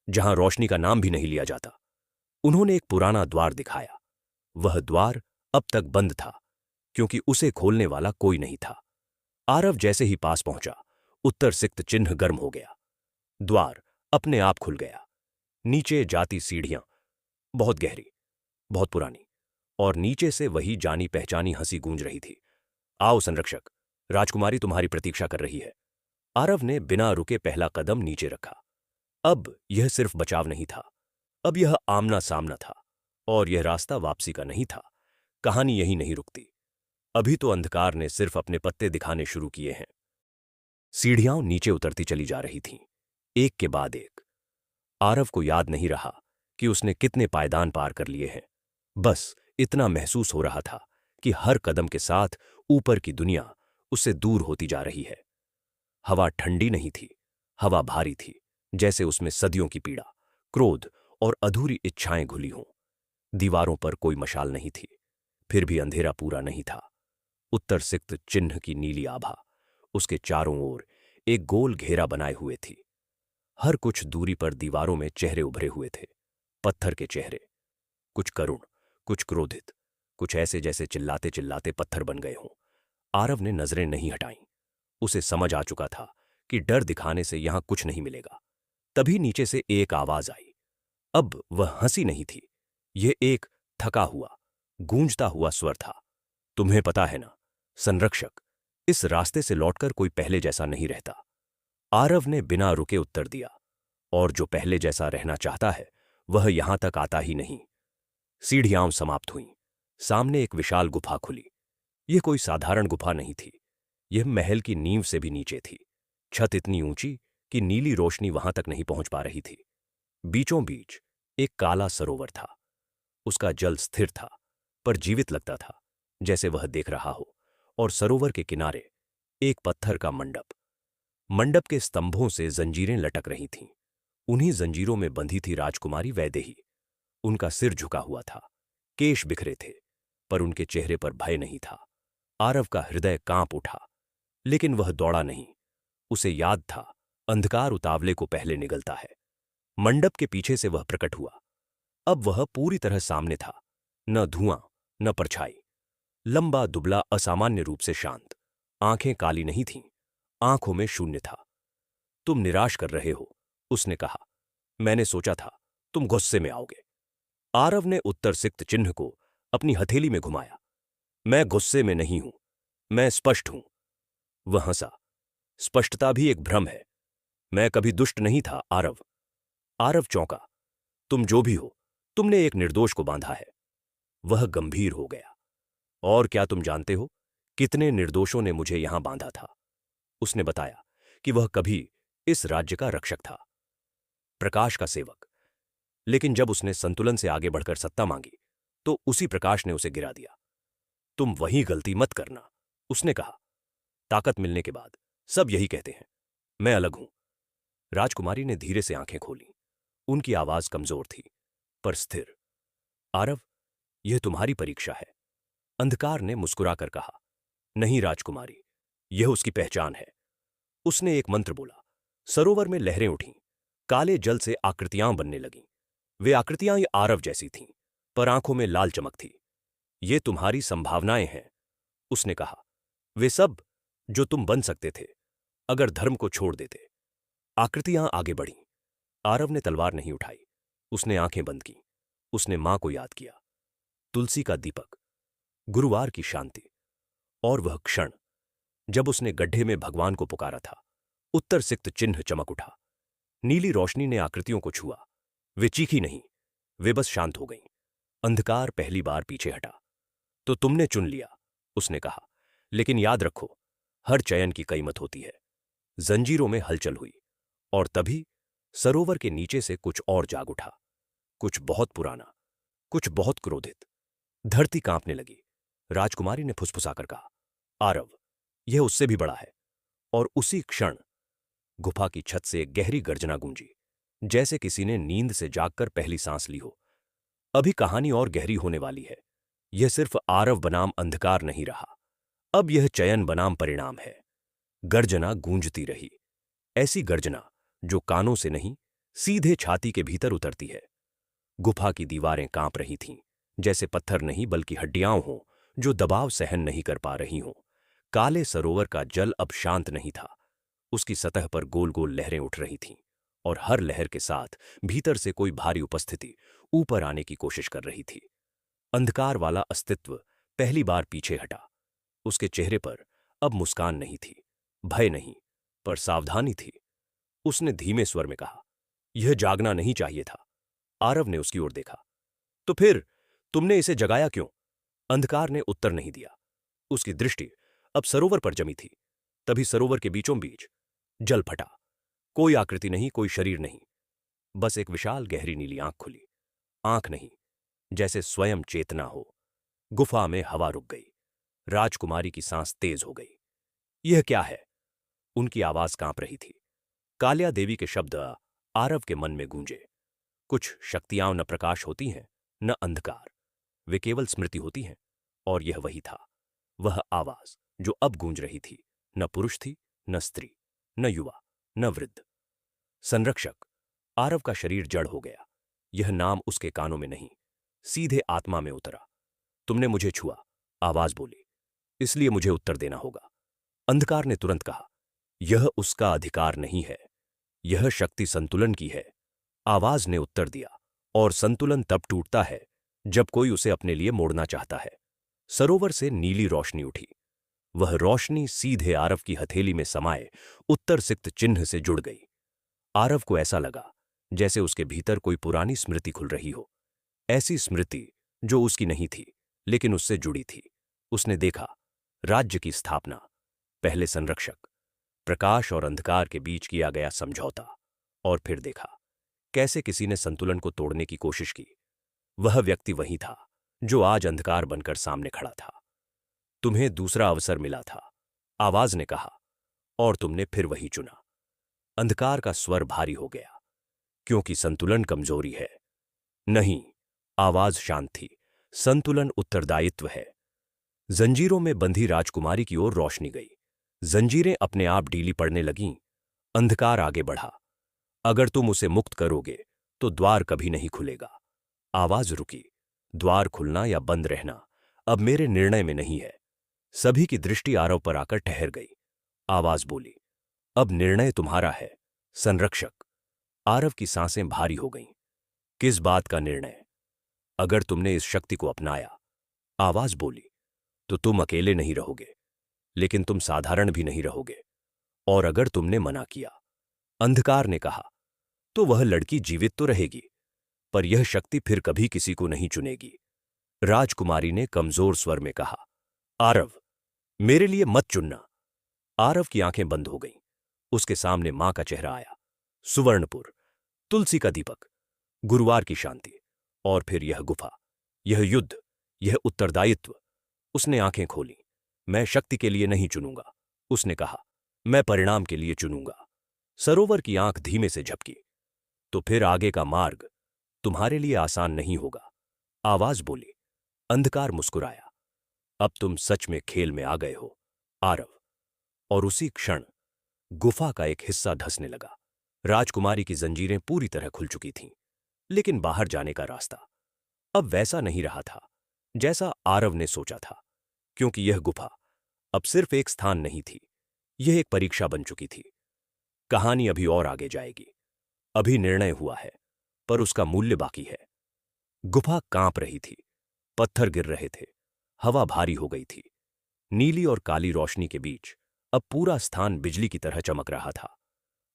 जहां रोशनी का नाम भी नहीं लिया जाता। उन्होंने एक पुराना द्वार दिखाया। वह द्वार अब तक बंद था, क्योंकि उसे खोलने वाला कोई नहीं था। आरव जैसे ही पास पहुंचा, उत्तर सिक्त चिन्ह गर्म हो गया। द्वार अपने आप खुल गया। नीचे जाती सीढ़ियां, बहुत गहरी, बहुत पुरानी, और नीचे से वही जानी पहचानी हंसी गूंज रही थी। आओ संरक्षक, राजकुमारी तुम्हारी प्रतीक्षा कर रही है। आरव ने बिना रुके पहला कदम नीचे रखा। अब यह सिर्फ बचाव नहीं था, अब यह आमना सामना था, और यह रास्ता वापसी का नहीं था। कहानी यही नहीं रुकती। अभी तो अंधकार ने सिर्फ अपने पत्ते दिखाने शुरू किए हैं। सीढ़ियां नीचे उतरती चली जा रही थीं, एक के बाद एक। आरव को याद नहीं रहा कि उसने कितने पायदान पार कर लिए हैं। बस इतना महसूस हो रहा था कि हर कदम के साथ ऊपर की दुनिया उससे दूर होती जा रही है। हवा ठंडी नहीं थी, हवा भारी थी, जैसे उसमें सदियों की पीड़ा, क्रोध और अधूरी इच्छाएं घुली हों। दीवारों पर कोई मशाल नहीं थी, फिर भी अंधेरा पूरा नहीं था। उत्तर सिक्त चिन्ह की नीली आभा उसके चारों ओर एक गोल घेरा बनाए हुए थी। हर कुछ दूरी पर दीवारों में चेहरे उभरे हुए थे, पत्थर के चेहरे, कुछ करुण, कुछ क्रोधित, कुछ ऐसे जैसे चिल्लाते चिल्लाते पत्थर बन गए हों। आरव ने नजरें नहीं हटाईं। उसे समझ आ चुका था कि डर दिखाने से यहां कुछ नहीं मिलेगा। तभी नीचे से एक आवाज आई। अब वह हंसी नहीं थी, यह एक थका हुआ, गूंजता हुआ स्वर था। तुम्हें पता है ना संरक्षक, इस रास्ते से लौटकर कोई पहले जैसा नहीं रहता। आरव ने बिना रुके उत्तर दिया, और जो पहले जैसा रहना चाहता है वह यहां तक आता ही नहीं। सीढ़ियां समाप्त हुईं। सामने एक विशाल गुफा खुली। यह कोई साधारण गुफा नहीं थी, यह महल की नींव से भी नीचे थी। छत इतनी ऊंची कि नीली रोशनी वहां तक नहीं पहुंच पा रही थी। बीचों बीच एक काला सरोवर था। उसका जल स्थिर था, पर जीवित लगता था, जैसे वह देख रहा हो। और सरोवर के किनारे एक पत्थर का मंडप। मंडप के स्तंभों से जंजीरें लटक रही थीं। उन्हीं जंजीरों में बंधी थी राजकुमारी वैदेही। उनका सिर झुका हुआ था, केश बिखरे थे, पर उनके चेहरे पर भय नहीं था। आरव का हृदय कांप उठा, लेकिन वह दौड़ा नहीं। उसे याद था, अंधकार उतावले को पहले निगलता है। मंडप के पीछे से वह प्रकट हुआ। अब वह पूरी तरह सामने था, न धुआं न परछाई। लंबा दुबला, असामान्य रूप से शांत। आंखें काली नहीं थीं, आंखों में शून्य था। तुम निराश कर रहे हो, उसने कहा। मैंने सोचा था तुम गुस्से में आओगे। आरव ने उत्तर सिक्त चिन्ह को अपनी हथेली में घुमाया। मैं गुस्से में नहीं हूं, मैं स्पष्ट हूं। वह हंसा। स्पष्टता भी एक भ्रम है। मैं कभी दुष्ट नहीं था, आरव। आरव चौंका। तुम जो भी हो, तुमने एक निर्दोष को बांधा है। वह गंभीर हो गया। और क्या तुम जानते हो कितने निर्दोषों ने मुझे यहां बांधा था? उसने बताया कि वह कभी इस राज्य का रक्षक था, प्रकाश का सेवक। लेकिन जब उसने संतुलन से आगे बढ़कर सत्ता मांगी, तो उसी प्रकाश ने उसे गिरा दिया। तुम वही गलती मत करना, उसने कहा। ताकत मिलने के बाद सब यही कहते हैं, मैं अलग हूं। राजकुमारी ने धीरे से आंखें खोली। उनकी आवाज कमजोर थी, पर स्थिर। आरव, यह तुम्हारी परीक्षा है। अंधकार ने मुस्कुराकर कहा। नहीं राजकुमारी, यह उसकी पहचान है। उसने एक मंत्र बोला। सरोवर में लहरें उठीं। काले जल से आकृतियां बनने लगीं। वे आकृतियां आरव जैसी थीं, पर आंखों में लाल चमक थी। ये तुम्हारी संभावनाएं हैं, उसने कहा। वे सब जो तुम बन सकते थे, अगर धर्म को छोड़ देते। आकृतियां आगे बढ़ीं। आरव ने तलवार नहीं उठाई। उसने आंखें बंद की। उसने मां को याद किया। तुलसी का दीपक, गुरुवार की शांति, और वह क्षण जब उसने गड्ढे में भगवान को पुकारा था। उत्तर सिक्त चिन्ह चमक उठा। नीली रोशनी ने आकृतियों को छुआ। वे चीखी नहीं, वे बस शांत हो गईं। अंधकार पहली बार पीछे हटा। तो तुमने चुन लिया, उसने कहा। लेकिन याद रखो, हर चयन की कीमत होती है। जंजीरों में हलचल हुई, और तभी सरोवर के नीचे से कुछ और जाग उठा। कुछ बहुत पुराना, कुछ बहुत क्रोधित। धरती कांपने लगी। राजकुमारी ने फुसफुसाकर कहा, आरव, यह उससे भी बड़ा है। और उसी क्षण गुफा की छत से एक गहरी गर्जना गूंजी, जैसे किसी ने नींद से जागकर पहली सांस ली हो। अभी कहानी और गहरी होने वाली है। यह सिर्फ आरव बनाम अंधकार नहीं रहा, अब यह चयन बनाम परिणाम है। गर्जना गूंजती रही, ऐसी गर्जना जो कानों से नहीं, सीधे छाती के भीतर उतरती है। गुफा की दीवारें कांप रही थीं, जैसे पत्थर नहीं बल्कि हड्डियां हों जो दबाव सहन नहीं कर पा रही हों। काले सरोवर का जल अब शांत नहीं था। उसकी सतह पर गोल गोल लहरें उठ रही थीं, और हर लहर के साथ भीतर से कोई भारी उपस्थिति ऊपर आने की कोशिश कर रही थी। अंधकार वाला अस्तित्व पहली बार पीछे हटा। उसके चेहरे पर अब मुस्कान नहीं थी, भय नहीं, पर सावधानी थी। उसने धीमे स्वर में कहा, यह जागना नहीं चाहिए था। आरव ने उसकी ओर देखा। तो फिर तुमने इसे जगाया क्यों? अंधकार ने उत्तर नहीं दिया। उसकी दृष्टि अब सरोवर पर जमी थी। तभी सरोवर के बीचों बीच जल फटा। कोई आकृति नहीं, कोई शरीर नहीं, बस एक विशाल गहरी नीली आंख खुली। आंख नहीं, जैसे स्वयं चेतना हो। गुफा में हवा रुक गई। राजकुमारी की सांस तेज हो गई। यह क्या है? उनकी आवाज कांप रही थी। काल्या देवी के शब्द आरव के मन में गूंजे। कुछ शक्तियां न प्रकाश होती हैं, न अंधकार। वे केवल स्मृति होती हैं, और यह वही था। वह आवाज जो अब गूंज रही थी, न पुरुष थी, न स्त्री, न युवा, न वृद्ध। संरक्षक। आरव का शरीर जड़ हो गया। यह नाम उसके कानों में नहीं, सीधे आत्मा में उतरा। तुमने मुझे छुआ, आवाज बोली, इसलिए मुझे उत्तर देना होगा। अंधकार ने तुरंत कहा, यह उसका अधिकार नहीं है, यह शक्ति संतुलन की है। आवाज ने उत्तर दिया, और संतुलन तब टूटता है जब कोई उसे अपने लिए मोड़ना चाहता है। सरोवर से नीली रोशनी उठी। वह रोशनी सीधे आरव की हथेली में समाये उत्तर सिक्त चिन्ह से जुड़ गई। आरव को ऐसा लगा जैसे उसके भीतर कोई पुरानी स्मृति खुल रही हो, ऐसी स्मृति जो उसकी नहीं थी लेकिन उससे जुड़ी थी। उसने देखा राज्य की स्थापना, पहले संरक्षक, प्रकाश और अंधकार के बीच किया गया समझौता, और फिर देखा कैसे किसी ने संतुलन को तोड़ने की कोशिश की। वह व्यक्ति वही था जो आज अंधकार बनकर सामने खड़ा था। तुम्हें दूसरा अवसर मिला था, आवाज ने कहा, और तुमने फिर वही चुना। अंधकार का स्वर भारी हो गया। क्योंकि संतुलन कमजोरी है? नहीं, आवाज शांत थी। संतुलन उत्तरदायित्व है। जंजीरों में बंधी राजकुमारी की ओर रोशनी गई। जंजीरें अपने आप ढीली पड़ने लगीं। अंधकार आगे बढ़ा। अगर तुम उसे मुक्त करोगे तो द्वार कभी नहीं खुलेगा। आवाज रुकी। द्वार खुलना या बंद रहना अब मेरे निर्णय में नहीं है। सभी की दृष्टि आरव पर आकर ठहर गई। आवाज बोली, अब निर्णय तुम्हारा है संरक्षक। आरव की सांसें भारी हो गईं। किस बात का निर्णय? अगर तुमने इस शक्ति को अपनाया, आवाज बोली, तो तुम अकेले नहीं रहोगे, लेकिन तुम साधारण भी नहीं रहोगे। और अगर तुमने मना किया, अंधकार ने कहा, तो वह लड़की जीवित तो रहेगी, पर यह शक्ति फिर कभी किसी को नहीं चुनेगी। राजकुमारी ने कमजोर स्वर में कहा, आरव, मेरे लिए मत चुनना। आरव की आंखें बंद हो गईं। उसके सामने मां का चेहरा आया। सुवर्णपुर, तुलसी का दीपक, गुरुवार की शांति, और फिर यह गुफा, यह युद्ध, यह उत्तरदायित्व। उसने आंखें खोली। मैं शक्ति के लिए नहीं चुनूंगा, उसने कहा, मैं परिणाम के लिए चुनूंगा। सरोवर की आंख धीमे से झपकी। तो फिर आगे का मार्ग तुम्हारे लिए आसान नहीं होगा, आवाज बोली। अंधकार मुस्कुराया। अब तुम सच में खेल में आ गए हो, आरव। और उसी क्षण गुफा का एक हिस्सा धंसने लगा। राजकुमारी की जंजीरें पूरी तरह खुल चुकी थीं, लेकिन बाहर जाने का रास्ता अब वैसा नहीं रहा था जैसा आरव ने सोचा था, क्योंकि यह गुफा अब सिर्फ एक स्थान नहीं थी, यह एक परीक्षा बन चुकी थी। कहानी अभी और आगे जाएगी। अभी निर्णय हुआ है, पर उसका मूल्य बाकी है। गुफा कांप रही थी, पत्थर गिर रहे थे, हवा भारी हो गई थी। नीली और काली रोशनी के बीच अब पूरा स्थान बिजली की तरह चमक रहा था।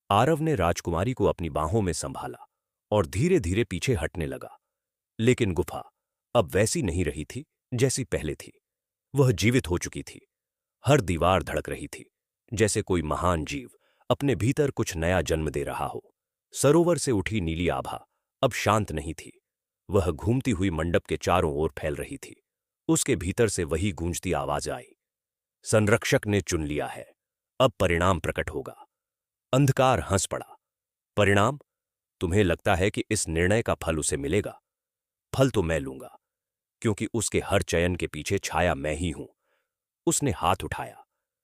आरव ने राजकुमारी को अपनी बाहों में संभाला और धीरे धीरे पीछे हटने लगा। लेकिन गुफा अब वैसी नहीं रही थी जैसी पहले थी। वह जीवित हो चुकी थी। हर दीवार धड़क रही थी, जैसे कोई महान जीव अपने भीतर कुछ नया जन्म दे रहा हो। सरोवर से उठी नीली आभा अब शांत नहीं थी। वह घूमती हुई मंडप के चारों ओर फैल रही थी। उसके भीतर से वही गूंजती आवाज आई, संरक्षक ने चुन लिया है, अब परिणाम प्रकट होगा। अंधकार हंस पड़ा। परिणाम? तुम्हें लगता है कि इस निर्णय का फल उसे मिलेगा? फल तो मैं लूंगा, क्योंकि उसके हर चयन के पीछे छाया मैं ही हूं। उसने हाथ उठाया।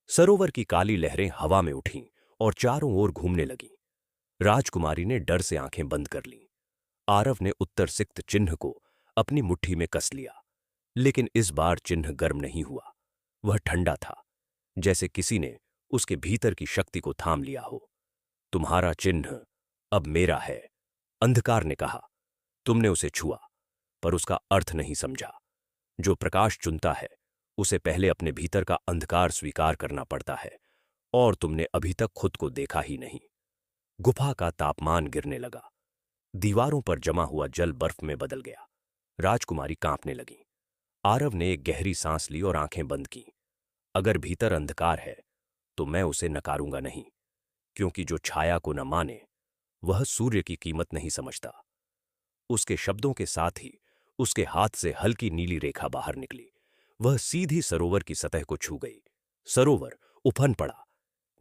सरोवर की काली लहरें हवा में उठीं और चारों ओर घूमने लगीं। राजकुमारी ने डर से आंखें बंद कर लीं। आरव ने उत्तर सिक्त चिन्ह को अपनी मुट्ठी में कस लिया, लेकिन इस बार चिन्ह गर्म नहीं हुआ। वह ठंडा था, जैसे किसी ने उसके भीतर की शक्ति को थाम लिया हो। तुम्हारा चिन्ह अब मेरा है, अंधकार ने कहा। तुमने उसे छुआ, पर उसका अर्थ नहीं समझा। जो प्रकाश चुनता है, उसे पहले अपने भीतर का अंधकार स्वीकार करना पड़ता है, और तुमने अभी तक खुद को देखा ही नहीं। गुफा का तापमान गिरने लगा। दीवारों पर जमा हुआ जल बर्फ में बदल गया। राजकुमारी कांपने लगी। आरव ने एक गहरी सांस ली और आंखें बंद की। अगर भीतर अंधकार है, तो मैं उसे नकारूंगा नहीं, क्योंकि जो छाया को न माने, वह सूर्य की कीमत नहीं समझता। उसके शब्दों के साथ ही उसके हाथ से हल्की नीली रेखा बाहर निकली। वह सीधी सरोवर की सतह को छू गई। सरोवर उफन पड़ा,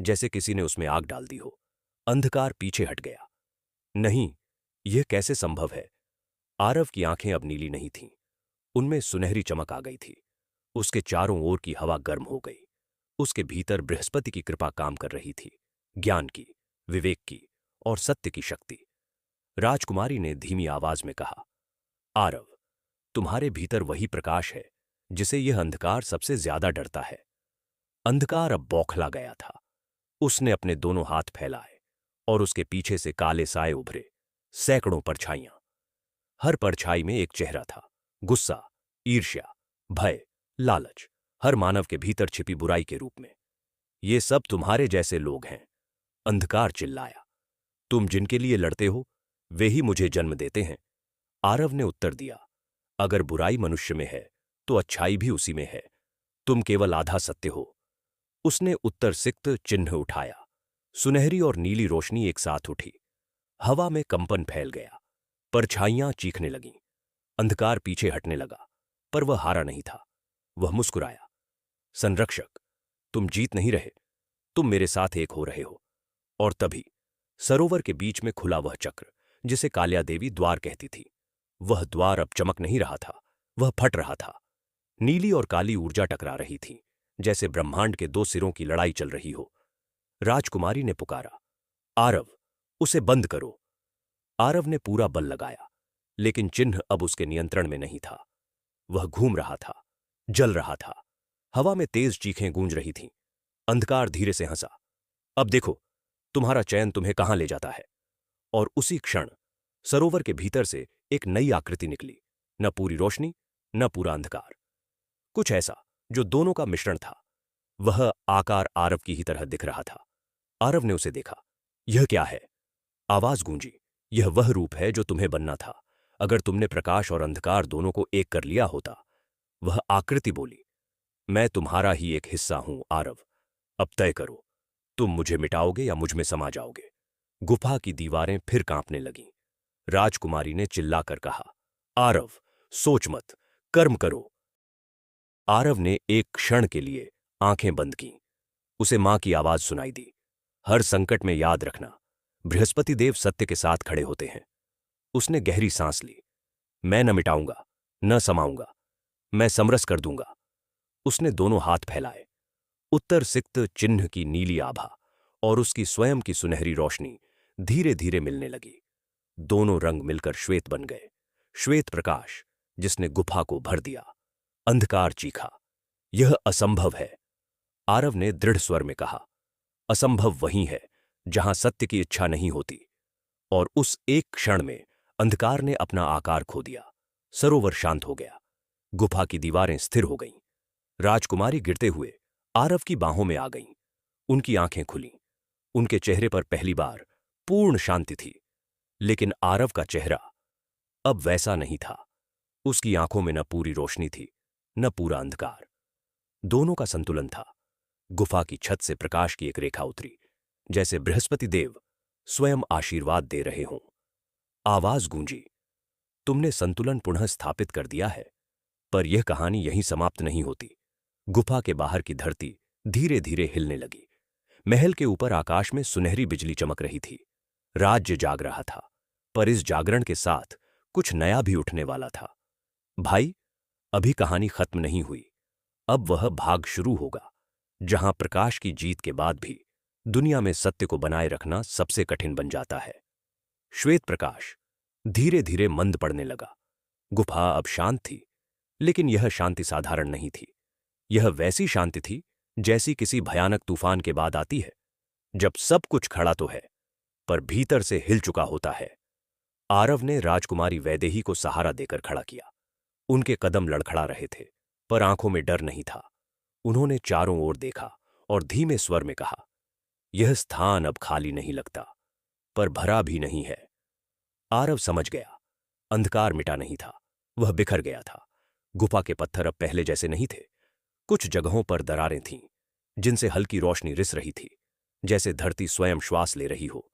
जैसे किसी ने उसमें आग डाल दी हो। अंधकार पीछे हट गया। नहीं, यह कैसे संभव है? आरव की आंखें अब नीली नहीं थीं, उनमें सुनहरी चमक आ गई थी। उसके चारों ओर की हवा गर्म हो गई। उसके भीतर बृहस्पति की कृपा काम कर रही थी, ज्ञान की, विवेक की और सत्य की शक्ति। राजकुमारी ने धीमी आवाज में कहा, आरव, तुम्हारे भीतर वही प्रकाश है जिसे यह अंधकार सबसे ज्यादा डरता है। अंधकार अब बौखला गया था। उसने अपने दोनों हाथ फैलाए और उसके पीछे से काले साए उभरे, सैकड़ों परछाइयां। हर परछाई में एक चेहरा था, गुस्सा, ईर्ष्या, भय, लालच, हर मानव के भीतर छिपी बुराई के रूप में। ये सब तुम्हारे जैसे लोग हैं, अंधकार चिल्लाया। तुम जिनके लिए लड़ते हो, वे ही मुझे जन्म देते हैं। आरव ने उत्तर दिया, अगर बुराई मनुष्य में है, तो अच्छाई भी उसी में है। तुम केवल आधा सत्य हो। उसने उत्तर सिक्त चिन्ह उठाया। सुनहरी और नीली रोशनी एक साथ उठी। हवा में कंपन फैल गया। परछाइयां चीखने लगीं। अंधकार पीछे हटने लगा, पर वह हारा नहीं था। वह मुस्कुराया। संरक्षक, तुम जीत नहीं रहे, तुम मेरे साथ एक हो रहे हो। और तभी सरोवर के बीच में खुला वह चक्र जिसे काल्या देवी द्वार कहती थी। वह द्वार अब चमक नहीं रहा था, वह फट रहा था। नीली और काली ऊर्जा टकरा रही थी, जैसे ब्रह्मांड के दो सिरों की लड़ाई चल रही हो। राजकुमारी ने पुकारा, आरव, उसे बंद करो। आरव ने पूरा बल लगाया, लेकिन चिन्ह अब उसके नियंत्रण में नहीं था। वह घूम रहा था, जल रहा था। हवा में तेज चीखें गूंज रही थीं। अंधकार धीरे से हंसा। अब देखो, तुम्हारा चयन तुम्हें कहां ले जाता है। और उसी क्षण सरोवर के भीतर से एक नई आकृति निकली। न पूरी रोशनी, न पूरा अंधकार, कुछ ऐसा जो दोनों का मिश्रण था। वह आकार आरव की ही तरह दिख रहा था। आरव ने उसे देखा। यह क्या है? आवाज गूंजी। यह वह रूप है जो तुम्हें बनना था, अगर तुमने प्रकाश और अंधकार दोनों को एक कर लिया होता। वह आकृति बोली, मैं तुम्हारा ही एक हिस्सा हूं आरव। अब तय करो, तुम मुझे मिटाओगे या मुझ में समा जाओगे। गुफा की दीवारें फिर कांपने लगीं। राजकुमारी ने चिल्लाकर कहा, आरव, सोच मत, कर्म करो। आरव ने एक क्षण के लिए आंखें बंद कीं। उसे मां की आवाज सुनाई दी, हर संकट में याद रखना, बृहस्पति देव सत्य के साथ खड़े होते हैं। उसने गहरी सांस ली। मैं न मिटाऊंगा, न समाऊंगा, मैं समरस कर दूंगा। उसने दोनों हाथ फैलाए। उत्तर सिक्त चिन्ह की नीली आभा और उसकी स्वयं की सुनहरी रोशनी धीरे धीरे मिलने लगी। दोनों रंग मिलकर श्वेत बन गए। श्वेत प्रकाश जिसने गुफा को भर दिया। अंधकार चीखा, यह असंभव है। आरव ने दृढ़ स्वर में कहा, असंभव वही है जहां सत्य की इच्छा नहीं होती। और उस एक क्षण में अंधकार ने अपना आकार खो दिया। सरोवर शांत हो गया। गुफा की दीवारें स्थिर हो गईं। राजकुमारी गिरते हुए आरव की बाहों में आ गईं। उनकी आंखें खुलीं। उनके चेहरे पर पहली बार पूर्ण शांति थी। लेकिन आरव का चेहरा अब वैसा नहीं था। उसकी आंखों में न पूरी रोशनी थी, न पूरा अंधकार। दोनों का संतुलन था। गुफा की छत से प्रकाश की एक रेखा उतरी, जैसे बृहस्पति देव स्वयं आशीर्वाद दे रहे हों। आवाज गूंजी, तुमने संतुलन पुनः स्थापित कर दिया है। पर यह कहानी यहीं समाप्त नहीं होती। गुफा के बाहर की धरती धीरे धीरे हिलने लगी। महल के ऊपर आकाश में सुनहरी बिजली चमक रही थी। राज्य जाग रहा था, पर इस जागरण के साथ कुछ नया भी उठने वाला था। भाई, अभी कहानी खत्म नहीं हुई। अब वह भाग शुरू होगा जहां प्रकाश की जीत के बाद भी दुनिया में सत्य को बनाए रखना सबसे कठिन बन जाता है। श्वेत प्रकाश धीरे धीरे मंद पड़ने लगा। गुफा अब शांत थी, लेकिन यह शांति साधारण नहीं थी। यह वैसी शांति थी जैसी किसी भयानक तूफान के बाद आती है, जब सब कुछ खड़ा तो है, पर भीतर से हिल चुका होता है। आरव ने राजकुमारी वैदेही को सहारा देकर खड़ा किया। उनके कदम लड़खड़ा रहे थे, पर आंखों में डर नहीं था। उन्होंने चारों ओर देखा और धीमे स्वर में कहा, यह स्थान अब खाली नहीं लगता, पर भरा भी नहीं है। आरव समझ गया, अंधकार मिटा नहीं था, वह बिखर गया था। गुफा के पत्थर अब पहले जैसे नहीं थे। कुछ जगहों पर दरारें थीं, जिनसे हल्की रोशनी रिस रही थी, जैसे धरती स्वयं श्वास ले रही हो।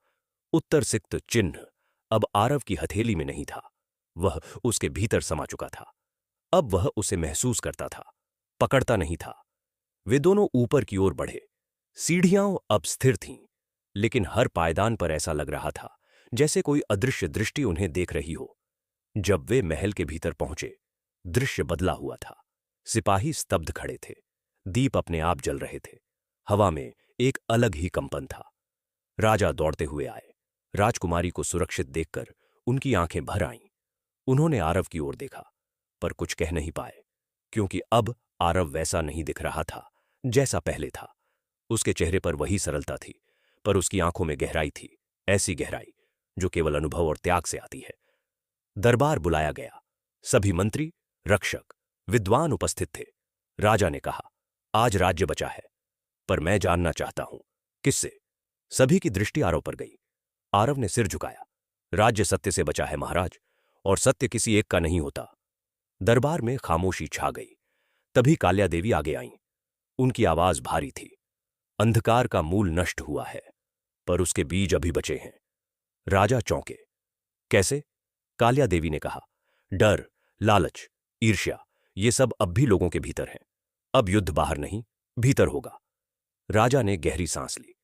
उत्तर सिक्त चिन्ह अब आरव की हथेली में नहीं था, वह उसके भीतर समा चुका था। अब वह उसे महसूस करता था, पकड़ता नहीं था। वे दोनों ऊपर की ओर बढ़े। सीढ़ियां अब स्थिर थीं, लेकिन हर पायदान पर ऐसा लग रहा था जैसे कोई अदृश्य दृष्टि उन्हें देख रही हो। जब वे महल के भीतर पहुंचे, दृश्य बदला हुआ था। सिपाही स्तब्ध खड़े थे। दीप अपने आप जल रहे थे। हवा में एक अलग ही कंपन था। राजा दौड़ते हुए आए। राजकुमारी को सुरक्षित देखकर उनकी आंखें भर आईं। उन्होंने आरव की ओर देखा, पर कुछ कह नहीं पाए, क्योंकि अब आरव वैसा नहीं दिख रहा था जैसा पहले था। उसके चेहरे पर वही सरलता थी, पर उसकी आंखों में गहराई थी, ऐसी गहराई जो केवल अनुभव और त्याग से आती है। दरबार बुलाया गया। सभी मंत्री, रक्षक, विद्वान उपस्थित थे। राजा ने कहा, आज राज्य बचा है, पर मैं जानना चाहता हूं, किससे? सभी की दृष्टि आरव पर गई। आरव ने सिर झुकाया। राज्य सत्य से बचा है महाराज, और सत्य किसी एक का नहीं होता। दरबार में खामोशी छा गई। तभी काल्या देवी आगे आईं। उनकी आवाज भारी थी। अंधकार का मूल नष्ट हुआ है, पर उसके बीज अभी बचे हैं। राजा चौंके। कैसे? काल्या देवी ने कहा, डर, लालच, ईर्ष्या, ये सब अब भी लोगों के भीतर हैं। अब युद्ध बाहर नहीं, भीतर होगा। राजा ने गहरी सांस ली।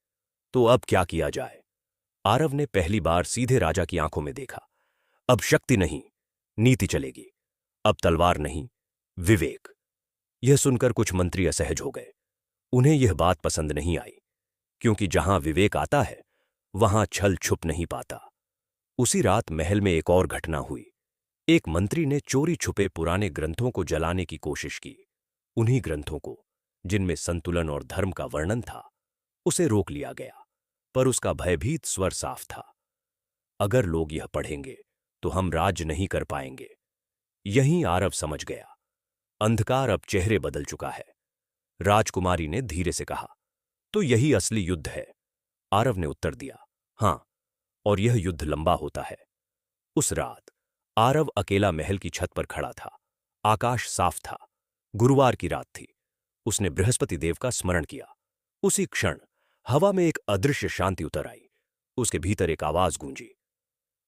तो अब क्या किया जाए? आरव ने पहली बार सीधे राजा की आंखों में देखा। अब शक्ति नहीं, नीति चलेगी। अब तलवार नहीं, विवेक। यह सुनकर कुछ मंत्री असहज हो गए। उन्हें यह बात पसंद नहीं आई, क्योंकि जहां विवेक आता है, वहां छल छुप नहीं पाता। उसी रात महल में एक और घटना हुई। एक मंत्री ने चोरी छुपे पुराने ग्रंथों को जलाने की कोशिश की। उन्हीं ग्रंथों को, जिनमें संतुलन और धर्म का वर्णन था, उसे रोक लिया गया। पर उसका भयभीत स्वर साफ था। अगर लोग यह पढ़ेंगे तो हम राज्य नहीं कर पाएंगे। यहीं आरव समझ गया, अंधकार अब चेहरे बदल चुका है। राजकुमारी ने धीरे से कहा, तो यही असली युद्ध है? आरव ने उत्तर दिया, हां, और यह युद्ध लंबा होता है। उस रात आरव अकेला महल की छत पर खड़ा था। आकाश साफ था। गुरुवार की रात थी। उसने बृहस्पति देव का स्मरण किया। उसी क्षण हवा में एक अदृश्य शांति उतर आई। उसके भीतर एक आवाज गूंजी,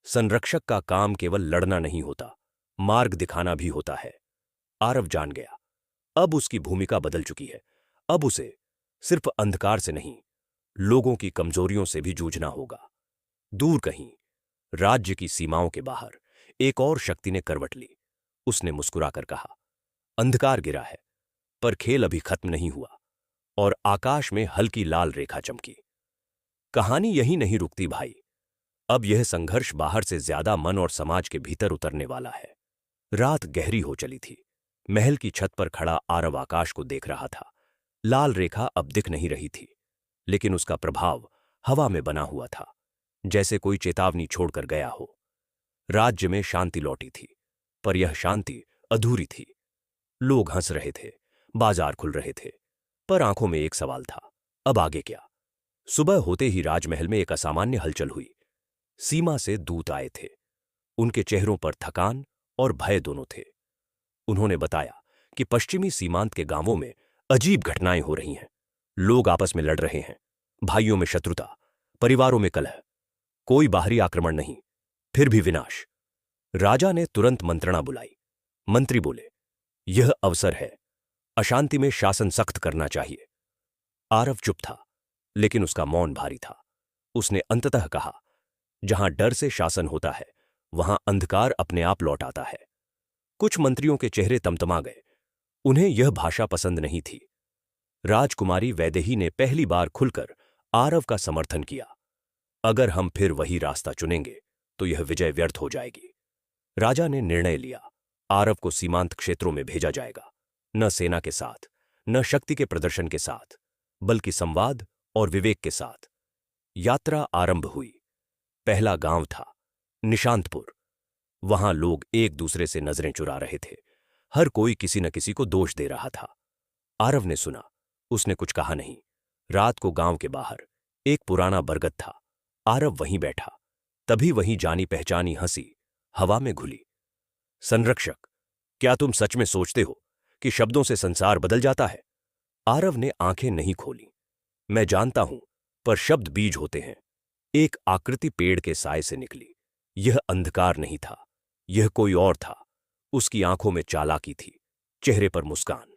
संरक्षक का काम केवल लड़ना नहीं होता, मार्ग दिखाना भी होता है। आरव जान गया, अब उसकी भूमिका बदल चुकी है। अब उसे सिर्फ अंधकार से नहीं, लोगों की कमजोरियों से भी जूझना होगा। दूर कहीं, राज्य की सीमाओं के बाहर, एक और शक्ति ने करवट ली। उसने मुस्कुराकर कहा, अंधकार गिरा है, पर खेल अभी खत्म नहीं हुआ। और आकाश में हल्की लाल रेखा चमकी। कहानी यही नहीं रुकती भाई। अब यह संघर्ष बाहर से ज्यादा मन और समाज के भीतर उतरने वाला है। रात गहरी हो चली थी। महल की छत पर खड़ा आरव आकाश को देख रहा था। लाल रेखा अब दिख नहीं रही थी, लेकिन उसका प्रभाव हवा में बना हुआ था, जैसे कोई चेतावनी छोड़कर गया हो। राज्य में शांति लौटी थी, पर यह शांति अधूरी थी। लोग हंस रहे थे, बाजार खुल रहे थे, पर आंखों में एक सवाल था, अब आगे क्या? सुबह होते ही राजमहल में एक असामान्य हलचल हुई। सीमा से दूत आए थे। उनके चेहरों पर थकान और भय दोनों थे। उन्होंने बताया कि पश्चिमी सीमांत के गांवों में अजीब घटनाएं हो रही हैं। लोग आपस में लड़ रहे हैं, भाइयों में शत्रुता, परिवारों में कलह। कोई बाहरी आक्रमण नहीं, फिर भी विनाश। राजा ने तुरंत मंत्रणा बुलाई। मंत्री बोले, यह अवसर है, अशांति में शासन सख्त करना चाहिए। आरव चुप था, लेकिन उसका मौन भारी था। उसने अंततः कहा, जहां डर से शासन होता है, वहां अंधकार अपने आप लौट आता है। कुछ मंत्रियों के चेहरे तमतमा गए। उन्हें यह भाषा पसंद नहीं थी। राजकुमारी वैदेही ने पहली बार खुलकर आरव का समर्थन किया। अगर हम फिर वही रास्ता चुनेंगे तो यह विजय व्यर्थ हो जाएगी। राजा ने निर्णय लिया, आरव को सीमांत क्षेत्रों में भेजा जाएगा, न सेना के साथ, न शक्ति के प्रदर्शन के साथ, बल्कि संवाद और विवेक के साथ। यात्रा आरंभ हुई। पहला गांव था निशांतपुर। वहां लोग एक दूसरे से नजरें चुरा रहे थे। हर कोई किसी न किसी को दोष दे रहा था। आरव ने सुना। उसने कुछ कहा नहीं। रात को गांव के बाहर एक पुराना बरगद था। आरव वहीं बैठा। तभी वहीं जानी पहचानी हंसी हवा में घुली। संरक्षक, क्या तुम सच में सोचते हो कि शब्दों से संसार बदल जाता है? आरव ने आंखें नहीं खोली। मैं जानता हूं, पर शब्द बीज होते हैं। एक आकृति पेड़ के साए से निकली। यह अंधकार नहीं था, यह कोई और था। उसकी आंखों में चालाकी थी, चेहरे पर मुस्कान।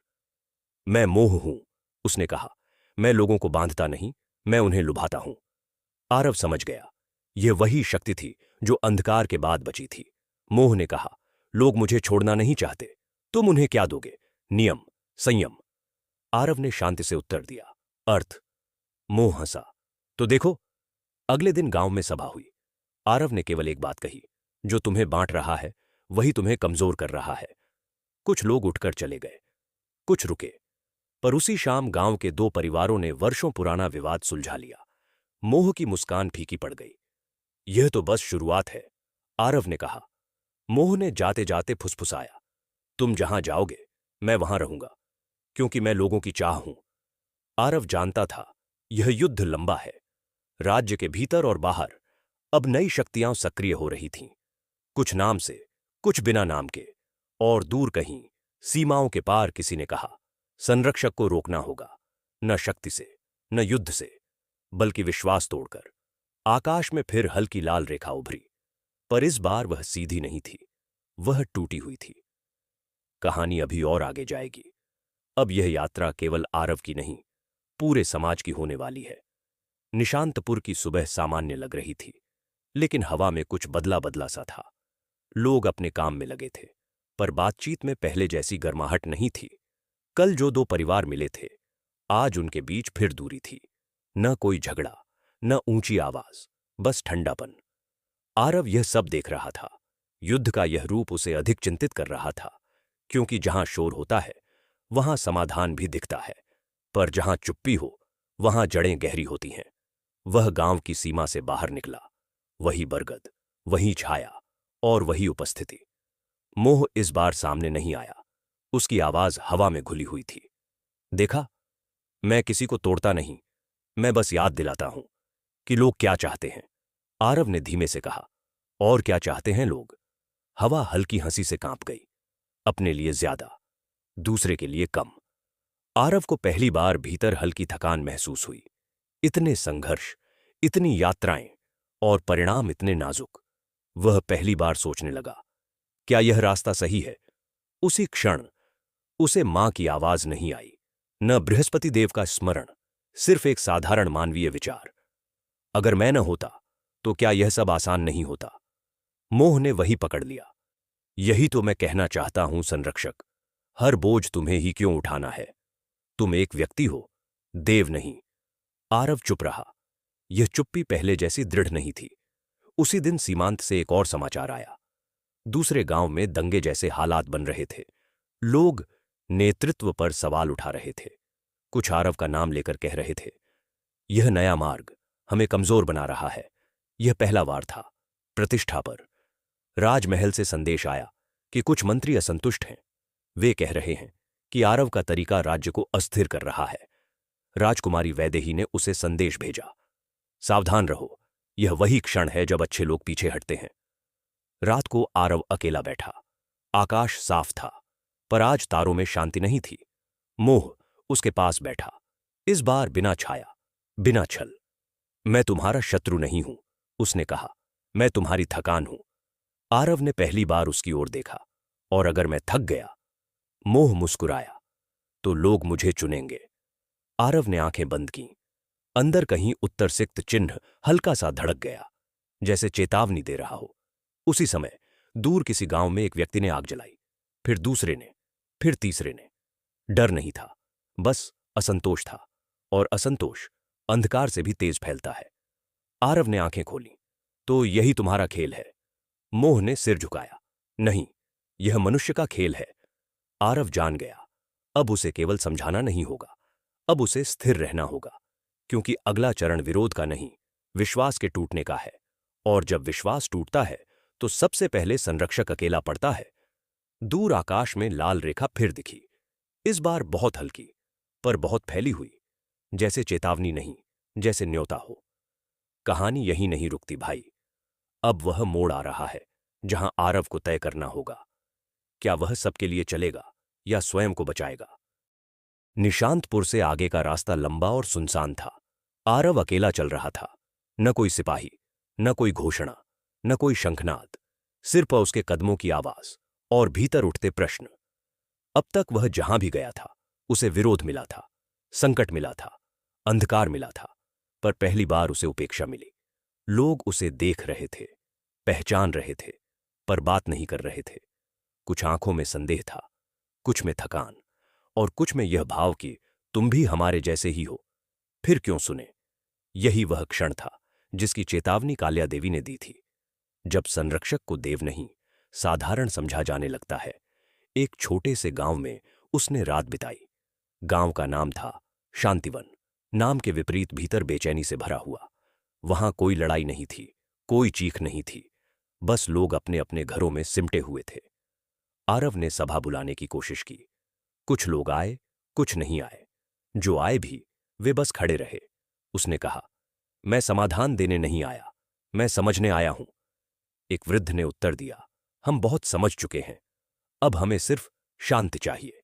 मैं मोह हूं, उसने कहा। मैं लोगों को बांधता नहीं, मैं उन्हें लुभाता हूं। आरव समझ गया, यह वही शक्ति थी जो अंधकार के बाद बची थी। मोह ने कहा, लोग मुझे छोड़ना नहीं चाहते, तुम उन्हें क्या दोगे? नियम, संयम। आरव ने शांति से उत्तर दिया, अर्थ। मोह हंसा, तो देखो। अगले दिन गांव में सभा हुई। आरव ने केवल एक बात कही, जो तुम्हें बांट रहा है वही तुम्हें कमजोर कर रहा है। कुछ लोग उठकर चले गए, कुछ रुके, पर उसी शाम गांव के दो परिवारों ने वर्षों पुराना विवाद सुलझा लिया। मोह की मुस्कान फीकी पड़ गई। यह तो बस शुरुआत है, आरव ने कहा। मोह ने जाते जाते फुसफुसाया, तुम जहां जाओगे मैं वहां रहूंगा, क्योंकि मैं लोगों की चाह हूं। आरव जानता था, यह युद्ध लंबा है। राज्य के भीतर और बाहर अब नई शक्तियां सक्रिय हो रही थीं। कुछ नाम से, कुछ बिना नाम के, और दूर कहीं सीमाओं के पार किसी ने कहा, संरक्षक को रोकना होगा, न शक्ति से, न युद्ध से, बल्कि विश्वास तोड़कर। आकाश में फिर हल्की लाल रेखा उभरी, पर इस बार वह सीधी नहीं थी, वह टूटी हुई थी। कहानी अभी और आगे जाएगी। अब यह यात्रा केवल आरव की नहीं, पूरे समाज की होने वाली है। निशांतपुर की सुबह सामान्य लग रही थी, लेकिन हवा में कुछ बदला बदला सा था। लोग अपने काम में लगे थे, पर बातचीत में पहले जैसी गर्माहट नहीं थी। कल जो दो परिवार मिले थे, आज उनके बीच फिर दूरी थी। न कोई झगड़ा, न ऊंची आवाज, बस ठंडापन। आरव यह सब देख रहा था। युद्ध का यह रूप उसे अधिक चिंतित कर रहा था, क्योंकि जहां शोर होता है वहां समाधान भी दिखता है, पर जहां चुप्पी हो वहां जड़ें गहरी होती हैं। वह गांव की सीमा से बाहर निकला। वही बरगद, वही छाया और वही उपस्थिति। मोह इस बार सामने नहीं आया। उसकी आवाज हवा में घुली हुई थी। देखा, मैं किसी को तोड़ता नहीं, मैं बस याद दिलाता हूं कि लोग क्या चाहते हैं। आरव ने धीमे से कहा। और क्या चाहते हैं लोग? हवा हल्की हंसी से कांप गई। अपने लिए ज्यादा, दूसरे के लिए कम। आरव को पहली बार भीतर हल्की थकान महसूस हुई। इतने संघर्ष, इतनी यात्राएं और परिणाम इतने नाजुक। वह पहली बार सोचने लगा, क्या यह रास्ता सही है? उसी क्षण उसे मां की आवाज नहीं आई, न बृहस्पति देव का स्मरण, सिर्फ एक साधारण मानवीय विचार। अगर मैं न होता तो क्या यह सब आसान नहीं होता? मोह ने वही पकड़ लिया। यही तो मैं कहना चाहता हूं संरक्षक, हर बोझ तुम्हें ही क्यों उठाना है? तुम एक व्यक्ति हो, देव नहीं। आरव चुप रहा। यह चुप्पी पहले जैसी दृढ़ नहीं थी। उसी दिन सीमांत से एक और समाचार आया। दूसरे गांव में दंगे जैसे हालात बन रहे थे। लोग नेतृत्व पर सवाल उठा रहे थे। कुछ आरव का नाम लेकर कह रहे थे, यह नया मार्ग हमें कमजोर बना रहा है। यह पहला वार था, प्रतिष्ठा पर। राजमहल से संदेश आया कि कुछ मंत्री असंतुष्ट हैं। वे कह रहे हैं कि आरव का तरीका राज्य को अस्थिर कर रहा है। राजकुमारी वैदेही ने उसे संदेश भेजा, सावधान रहो, यह वही क्षण है जब अच्छे लोग पीछे हटते हैं। रात को आरव अकेला बैठा। आकाश साफ था, पर आज तारों में शांति नहीं थी। मोह उसके पास बैठा, इस बार बिना छाया, बिना छल। मैं तुम्हारा शत्रु नहीं हूं, उसने कहा, मैं तुम्हारी थकान हूं। आरव ने पहली बार उसकी ओर देखा। और अगर मैं थक गया? मोह मुस्कुराया, तो लोग मुझे चुनेंगे। आरव ने आंखें बंद कीं। अंदर कहीं उत्तर सिक्त चिन्ह हल्का सा धड़क गया, जैसे चेतावनी दे रहा हो। उसी समय दूर किसी गांव में एक व्यक्ति ने आग जलाई, फिर दूसरे ने, फिर तीसरे ने। डर नहीं था, बस असंतोष था, और असंतोष अंधकार से भी तेज फैलता है। आरव ने आंखें खोली। तो यही तुम्हारा खेल है? मोह ने सिर झुकाया। नहीं, यह मनुष्य का खेल है। आरव जान गया, अब उसे केवल समझाना नहीं होगा, अब उसे स्थिर रहना होगा, क्योंकि अगला चरण विरोध का नहीं, विश्वास के टूटने का है। और जब विश्वास टूटता है तो सबसे पहले संरक्षक अकेला पड़ता है। दूर आकाश में लाल रेखा फिर दिखी, इस बार बहुत हल्की, पर बहुत फैली हुई, जैसे चेतावनी नहीं, जैसे न्योता हो। कहानी यही नहीं रुकती भाई। अब वह मोड़ आ रहा है जहां आरव को तय करना होगा, क्या वह सबके लिए चलेगा या स्वयं को बचाएगा। निशांतपुर से आगे का रास्ता लंबा और सुनसान था। आरव अकेला चल रहा था। न कोई सिपाही, न कोई घोषणा, न कोई शंखनाद, सिर्फ उसके कदमों की आवाज और भीतर उठते प्रश्न। अब तक वह जहां भी गया था उसे विरोध मिला था, संकट मिला था, अंधकार मिला था, पर पहली बार उसे उपेक्षा मिली। लोग उसे देख रहे थे, पहचान रहे थे, पर बात नहीं कर रहे थे। कुछ आंखों में संदेह था, कुछ में थकान, और कुछ में यह भाव कि तुम भी हमारे जैसे ही हो, फिर क्यों सुने। यही वह क्षण था जिसकी चेतावनी काल्या देवी ने दी थी। जब संरक्षक को देव नहीं, साधारण समझा जाने लगता है। एक छोटे से गांव में उसने रात बिताई। गांव का नाम था शांतिवन। नाम के विपरीत भीतर बेचैनी से भरा हुआ। वहां कोई लड़ाई नहीं थी, कोई चीख नहीं थी, बस लोग अपने अपने घरों में सिमटे हुए थे। आरव ने सभा बुलाने की कोशिश की। कुछ लोग आए, कुछ नहीं आए। जो आए भी, वे बस खड़े रहे। उसने कहा, मैं समाधान देने नहीं आया, मैं समझने आया हूं। एक वृद्ध ने उत्तर दिया, हम बहुत समझ चुके हैं, अब हमें सिर्फ शांति चाहिए।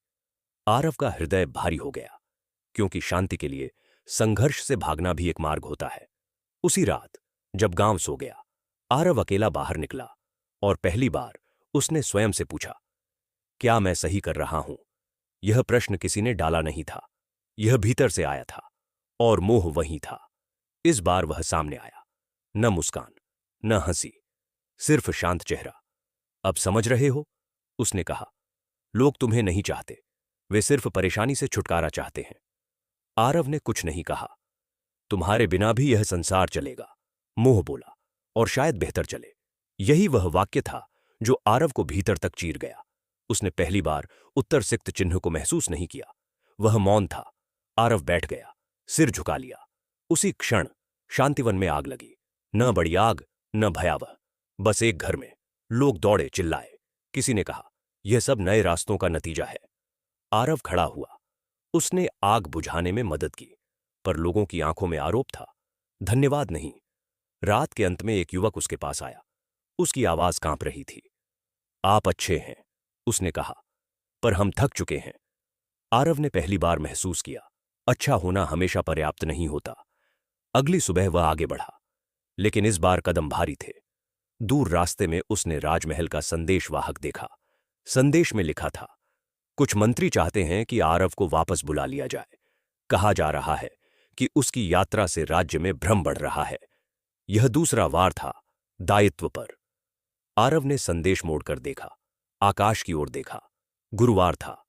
आरव का हृदय भारी हो गया, क्योंकि शांति के लिए संघर्ष से भागना भी एक मार्ग होता है। उसी रात जब गांव सो गया, आरव अकेला बाहर निकला, और पहली बार उसने स्वयं से पूछा, क्या मैं सही कर रहा हूं? यह प्रश्न किसी ने डाला नहीं था, यह भीतर से आया था, और मोह वही था। इस बार वह सामने आया, न मुस्कान, न हंसी, सिर्फ शांत चेहरा। अब समझ रहे हो? उसने कहा, लोग तुम्हें नहीं चाहते, वे सिर्फ परेशानी से छुटकारा चाहते हैं। आरव ने कुछ नहीं कहा। तुम्हारे बिना भी यह संसार चलेगा, मोह बोला, और शायद बेहतर चले। यही वह वाक्य था जो आरव को भीतर तक चीर गया। उसने पहली बार उत्तर सिक्त चिन्ह को महसूस नहीं किया। वह मौन था। आरव बैठ गया, सिर झुका लिया। उसी क्षण शांतिवन में आग लगी। न बड़ी आग, न भयावह, बस एक घर में। लोग दौड़े, चिल्लाए। किसी ने कहा, यह सब नए रास्तों का नतीजा है। आरव खड़ा हुआ। उसने आग बुझाने में मदद की, पर लोगों की आंखों में आरोप था, धन्यवाद नहीं। रात के अंत में एक युवक उसके पास आया। उसकी आवाज कांप रही थी। आप अच्छे हैं, उसने कहा, पर हम थक चुके हैं। आरव ने पहली बार महसूस किया, अच्छा होना हमेशा पर्याप्त नहीं होता। अगली सुबह वह आगे बढ़ा, लेकिन इस बार कदम भारी थे। दूर रास्ते में उसने राजमहल का संदेशवाहक देखा। संदेश में लिखा था, कुछ मंत्री चाहते हैं कि आरव को वापस बुला लिया जाए। कहा जा रहा है कि उसकी यात्रा से राज्य में भ्रम बढ़ रहा है। यह दूसरा वार था, दायित्व पर। आरव ने संदेश मोड़कर देखा, आकाश की ओर देखा। गुरुवार था।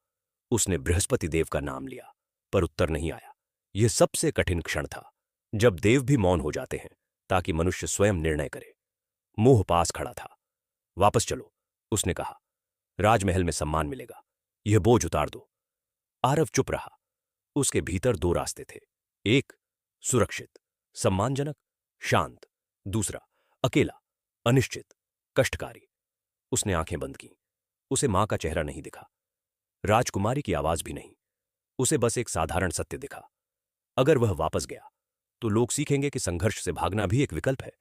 उसने बृहस्पति देव का नाम लिया, पर उत्तर नहीं आया। यह सबसे कठिन क्षण था, जब देव भी मौन हो जाते हैं ताकि मनुष्य स्वयं निर्णय करे। मोह पास खड़ा था। वापस चलो, उसने कहा, राजमहल में सम्मान मिलेगा। यह बोझ उतार दो। आरव चुप रहा। उसके भीतर दो रास्ते थे। एक, सुरक्षित, सम्मानजनक, शांत। दूसरा, अकेला, अनिश्चित, कष्टकारी। उसने आंखें बंद की। उसे मां का चेहरा नहीं दिखा, राजकुमारी की आवाज भी नहीं। उसे बस एक साधारण सत्य दिखा। अगर वह वापस गया तो लोग सीखेंगे कि संघर्ष से भागना भी एक विकल्प है।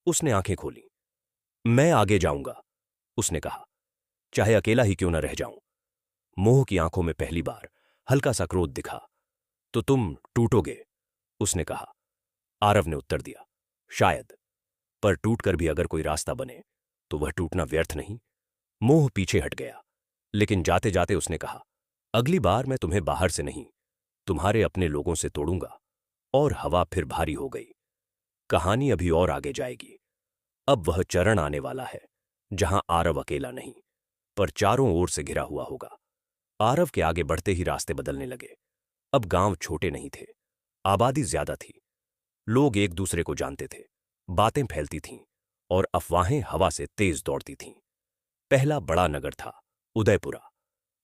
उसने आंखें खोली। मैं आगे जाऊंगा, उसने कहा, चाहे अकेला ही क्यों न रह जाऊं। मोह की आंखों में पहली बार हल्का सा क्रोध दिखा। तो तुम टूटोगे, उसने कहा। आरव ने उत्तर दिया, शायद, पर टूटकर भी अगर कोई रास्ता बने तो वह टूटना व्यर्थ नहीं। मोह पीछे हट गया, लेकिन जाते जाते उसने कहा, अगली बार मैं तुम्हें बाहर से नहीं, तुम्हारे अपने लोगों से तोड़ूंगा। और हवा फिर भारी हो गई। कहानी अभी और आगे जाएगी। अब वह चरण आने वाला है जहां आरव अकेला नहीं, पर चारों ओर से घिरा हुआ होगा। आरव के आगे बढ़ते ही रास्ते बदलने लगे। अब गांव छोटे नहीं थे, आबादी ज्यादा थी। लोग एक दूसरे को जानते थे। बातें फैलती थीं और अफवाहें हवा से तेज दौड़ती थीं। पहला बड़ा नगर था उदयपुरा।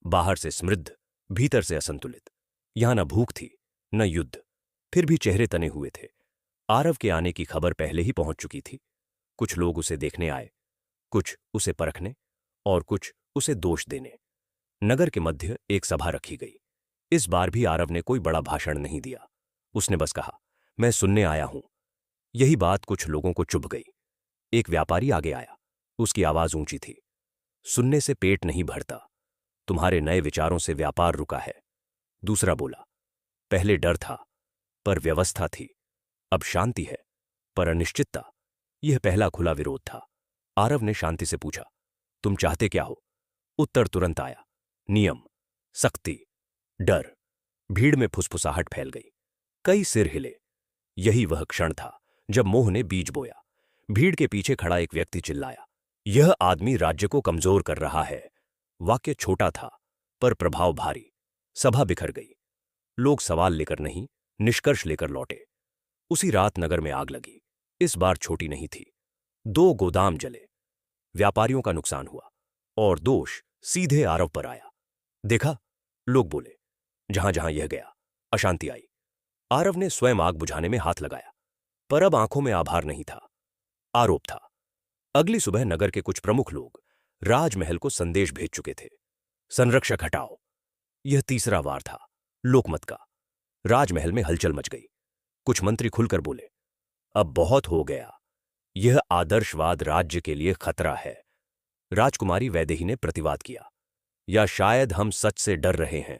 बाहर से समृद्ध, भीतर से असंतुलित। यहां न भूख थी, न युद्ध, फिर भी चेहरे तने हुए थे। आरव के आने की खबर पहले ही पहुंच चुकी थी। कुछ लोग उसे देखने आए, कुछ उसे परखने, और कुछ उसे दोष देने। नगर के मध्य एक सभा रखी गई। इस बार भी आरव ने कोई बड़ा भाषण नहीं दिया। उसने बस कहा, मैं सुनने आया हूं। यही बात कुछ लोगों को चुभ गई। एक व्यापारी आगे आया। उसकी आवाज ऊंची थी, सुनने से पेट नहीं भरता, तुम्हारे नए विचारों से व्यापार रुका है। दूसरा बोला, पहले डर था, पर व्यवस्था थी। अब शांति है, पर अनिश्चितता। यह पहला खुला विरोध था। आरव ने शांति से पूछा, तुम चाहते क्या हो? उत्तर तुरंत आया, नियम, सख्ती, डर। भीड़ में फुसफुसाहट फैल गई। कई सिर हिले। यही वह क्षण था जब मोह ने बीज बोया। भीड़ के पीछे खड़ा एक व्यक्ति चिल्लाया, यह आदमी राज्य को कमजोर कर रहा है। वाक्य छोटा था, पर प्रभाव भारी। सभा बिखर गई। लोग सवाल लेकर नहीं, निष्कर्ष लेकर लौटे। उसी रात नगर में आग लगी। इस बार छोटी नहीं थी। 2 गोदाम जले। व्यापारियों का नुकसान हुआ, और दोष सीधे आरव पर आया। देखा, लोग बोले, जहां जहां यह गया अशांति आई। आरव ने स्वयं आग बुझाने में हाथ लगाया, पर अब आंखों में आभार नहीं था, आरोप था। अगली सुबह नगर के कुछ प्रमुख लोग राजमहल को संदेश भेज चुके थे, संरक्षक हटाओ। यह तीसरा वार था, लोकमत का। राजमहल में हलचल मच गई। कुछ मंत्री खुलकर बोले, अब बहुत हो गया, यह आदर्शवाद राज्य के लिए खतरा है। राजकुमारी वैदेही ने प्रतिवाद किया, या शायद हम सच से डर रहे हैं।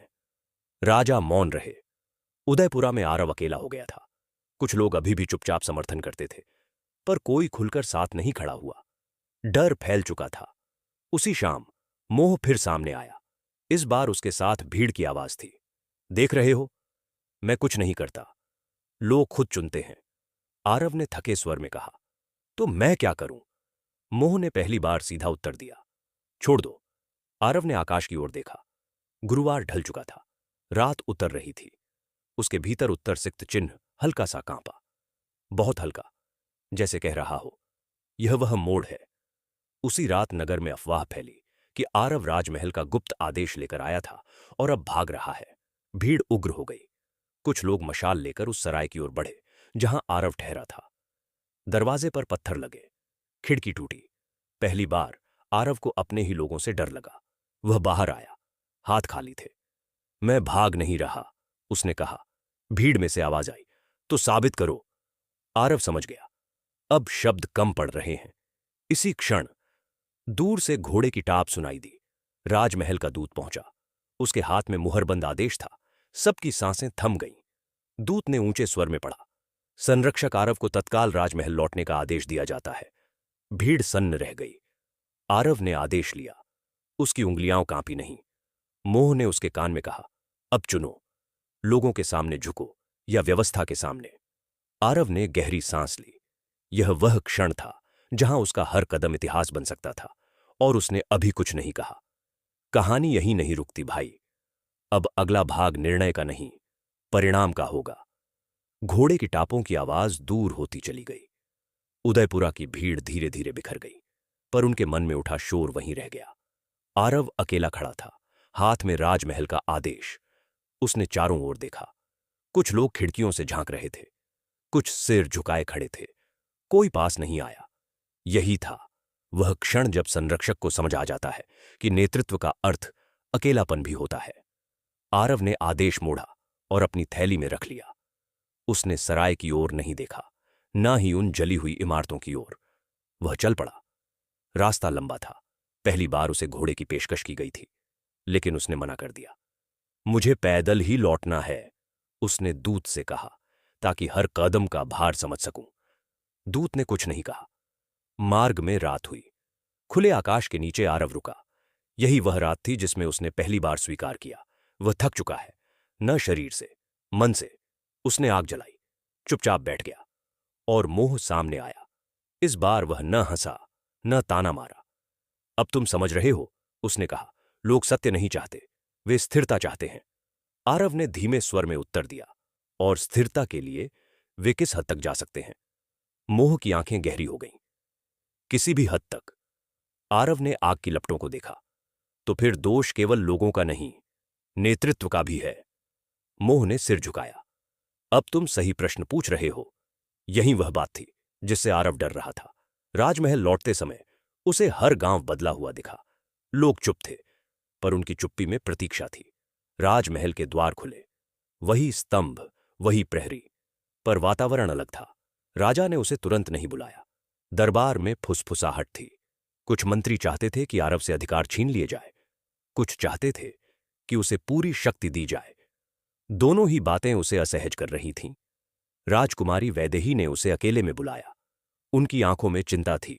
राजा मौन रहे। उदयपुरा में आरव अकेला हो गया था। कुछ लोग अभी भी चुपचाप समर्थन करते थे, पर कोई खुलकर साथ नहीं खड़ा हुआ। डर फैल चुका था। उसी शाम मोह फिर सामने आया। इस बार उसके साथ भीड़ की आवाज थी, देख रहे हो, मैं कुछ नहीं करता, लोग खुद चुनते हैं। आरव ने थके स्वर में कहा, तो मैं क्या करूं? मोह ने पहली बार सीधा उत्तर दिया, छोड़ दो। आरव ने आकाश की ओर देखा। गुरुवार ढल चुका था। रात उतर रही थी। उसके भीतर उत्तर सिक्त चिन्ह हल्का सा कांपा, बहुत हल्का, जैसे कह रहा हो, यह वह मोड़ है। उसी रात नगर में अफवाह फैली कि आरव राजमहल का गुप्त आदेश लेकर आया था और अब भाग रहा है। भीड़ उग्र हो गई। कुछ लोग मशाल लेकर उस सराय की ओर बढ़े जहां आरव ठहरा था। दरवाजे पर पत्थर लगे, खिड़की टूटी। पहली बार आरव को अपने ही लोगों से डर लगा। वह बाहर आया, हाथ खाली थे। मैं भाग नहीं रहा, उसने कहा। भीड़ में से आवाज आई, तो साबित करो। आरव समझ गया, अब शब्द कम पड़ रहे हैं। इसी क्षण दूर से घोड़े की टाप सुनाई दी। राजमहल का दूत पहुंचा। उसके हाथ में मुहरबंद आदेश था। सबकी सांसें थम गईं। दूत ने ऊंचे स्वर में पढ़ा, संरक्षक आरव को तत्काल राजमहल लौटने का आदेश दिया जाता है। भीड़ सन्न रह गई। आरव ने आदेश लिया। उसकी उंगलियां कांपी नहीं। मोह ने उसके कान में कहा, अब चुनो, लोगों के सामने झुको या व्यवस्था के सामने। आरव ने गहरी सांस ली। यह वह क्षण था जहां उसका हर कदम इतिहास बन सकता था, और उसने अभी कुछ नहीं कहा। कहानी यही नहीं रुकती भाई। अब अगला भाग निर्णय का नहीं, परिणाम का होगा। घोड़े की टापों की आवाज दूर होती चली गई। उदयपुरा की भीड़ धीरे धीरे बिखर गई, पर उनके मन में उठा शोर वहीं रह गया। आरव अकेला खड़ा था, हाथ में राजमहल का आदेश। उसने चारों ओर देखा। कुछ लोग खिड़कियों से झांक रहे थे, कुछ सिर झुकाए खड़े थे। कोई पास नहीं आया। यही था वह क्षण जब संरक्षक को समझ आ जाता है कि नेतृत्व का अर्थ अकेलापन भी होता है। आरव ने आदेश मोड़ा और अपनी थैली में रख लिया। उसने सराय की ओर नहीं देखा, ना ही उन जली हुई इमारतों की ओर। वह चल पड़ा। रास्ता लंबा था। पहली बार उसे घोड़े की पेशकश की गई थी, लेकिन उसने मना कर दिया। मुझे पैदल ही लौटना है, उसने दूत से कहा, ताकि हर कदम का भार समझ सकूं। दूत ने कुछ नहीं कहा। मार्ग में रात हुई। खुले आकाश के नीचे आरव रुका। यही वह रात थी जिसमें उसने पहली बार स्वीकार किया, वह थक चुका है, न शरीर से, मन से। उसने आग जलाई, चुपचाप बैठ गया, और मोह सामने आया। इस बार वह न हंसा, न ताना मारा। अब तुम समझ रहे हो, उसने कहा। लोग सत्य नहीं चाहते, वे स्थिरता चाहते हैं। आरव ने धीमे स्वर में उत्तर दिया, और स्थिरता के लिए वे किस हद तक जा सकते हैं? मोह की आंखें गहरी हो गईं। किसी भी हद तक। आरव ने आग की लपटों को देखा। तो फिर दोष केवल लोगों का नहीं, नेतृत्व का भी है। मोह ने सिर झुकाया। अब तुम सही प्रश्न पूछ रहे हो। यही वह बात थी जिससे आरव डर रहा था। राजमहल लौटते समय उसे हर गांव बदला हुआ दिखा। लोग चुप थे, पर उनकी चुप्पी में प्रतीक्षा थी। राजमहल के द्वार खुले, वही स्तंभ, वही प्रहरी, पर वातावरण अलग था। राजा ने उसे तुरंत नहीं बुलाया। दरबार में फुसफुसाहट थी। कुछ मंत्री चाहते थे कि आरव से अधिकार छीन लिए जाए, कुछ चाहते थे कि उसे पूरी शक्ति दी जाए। दोनों ही बातें उसे असहज कर रही थीं। राजकुमारी वैदेही ने उसे अकेले में बुलाया। उनकी आंखों में चिंता थी।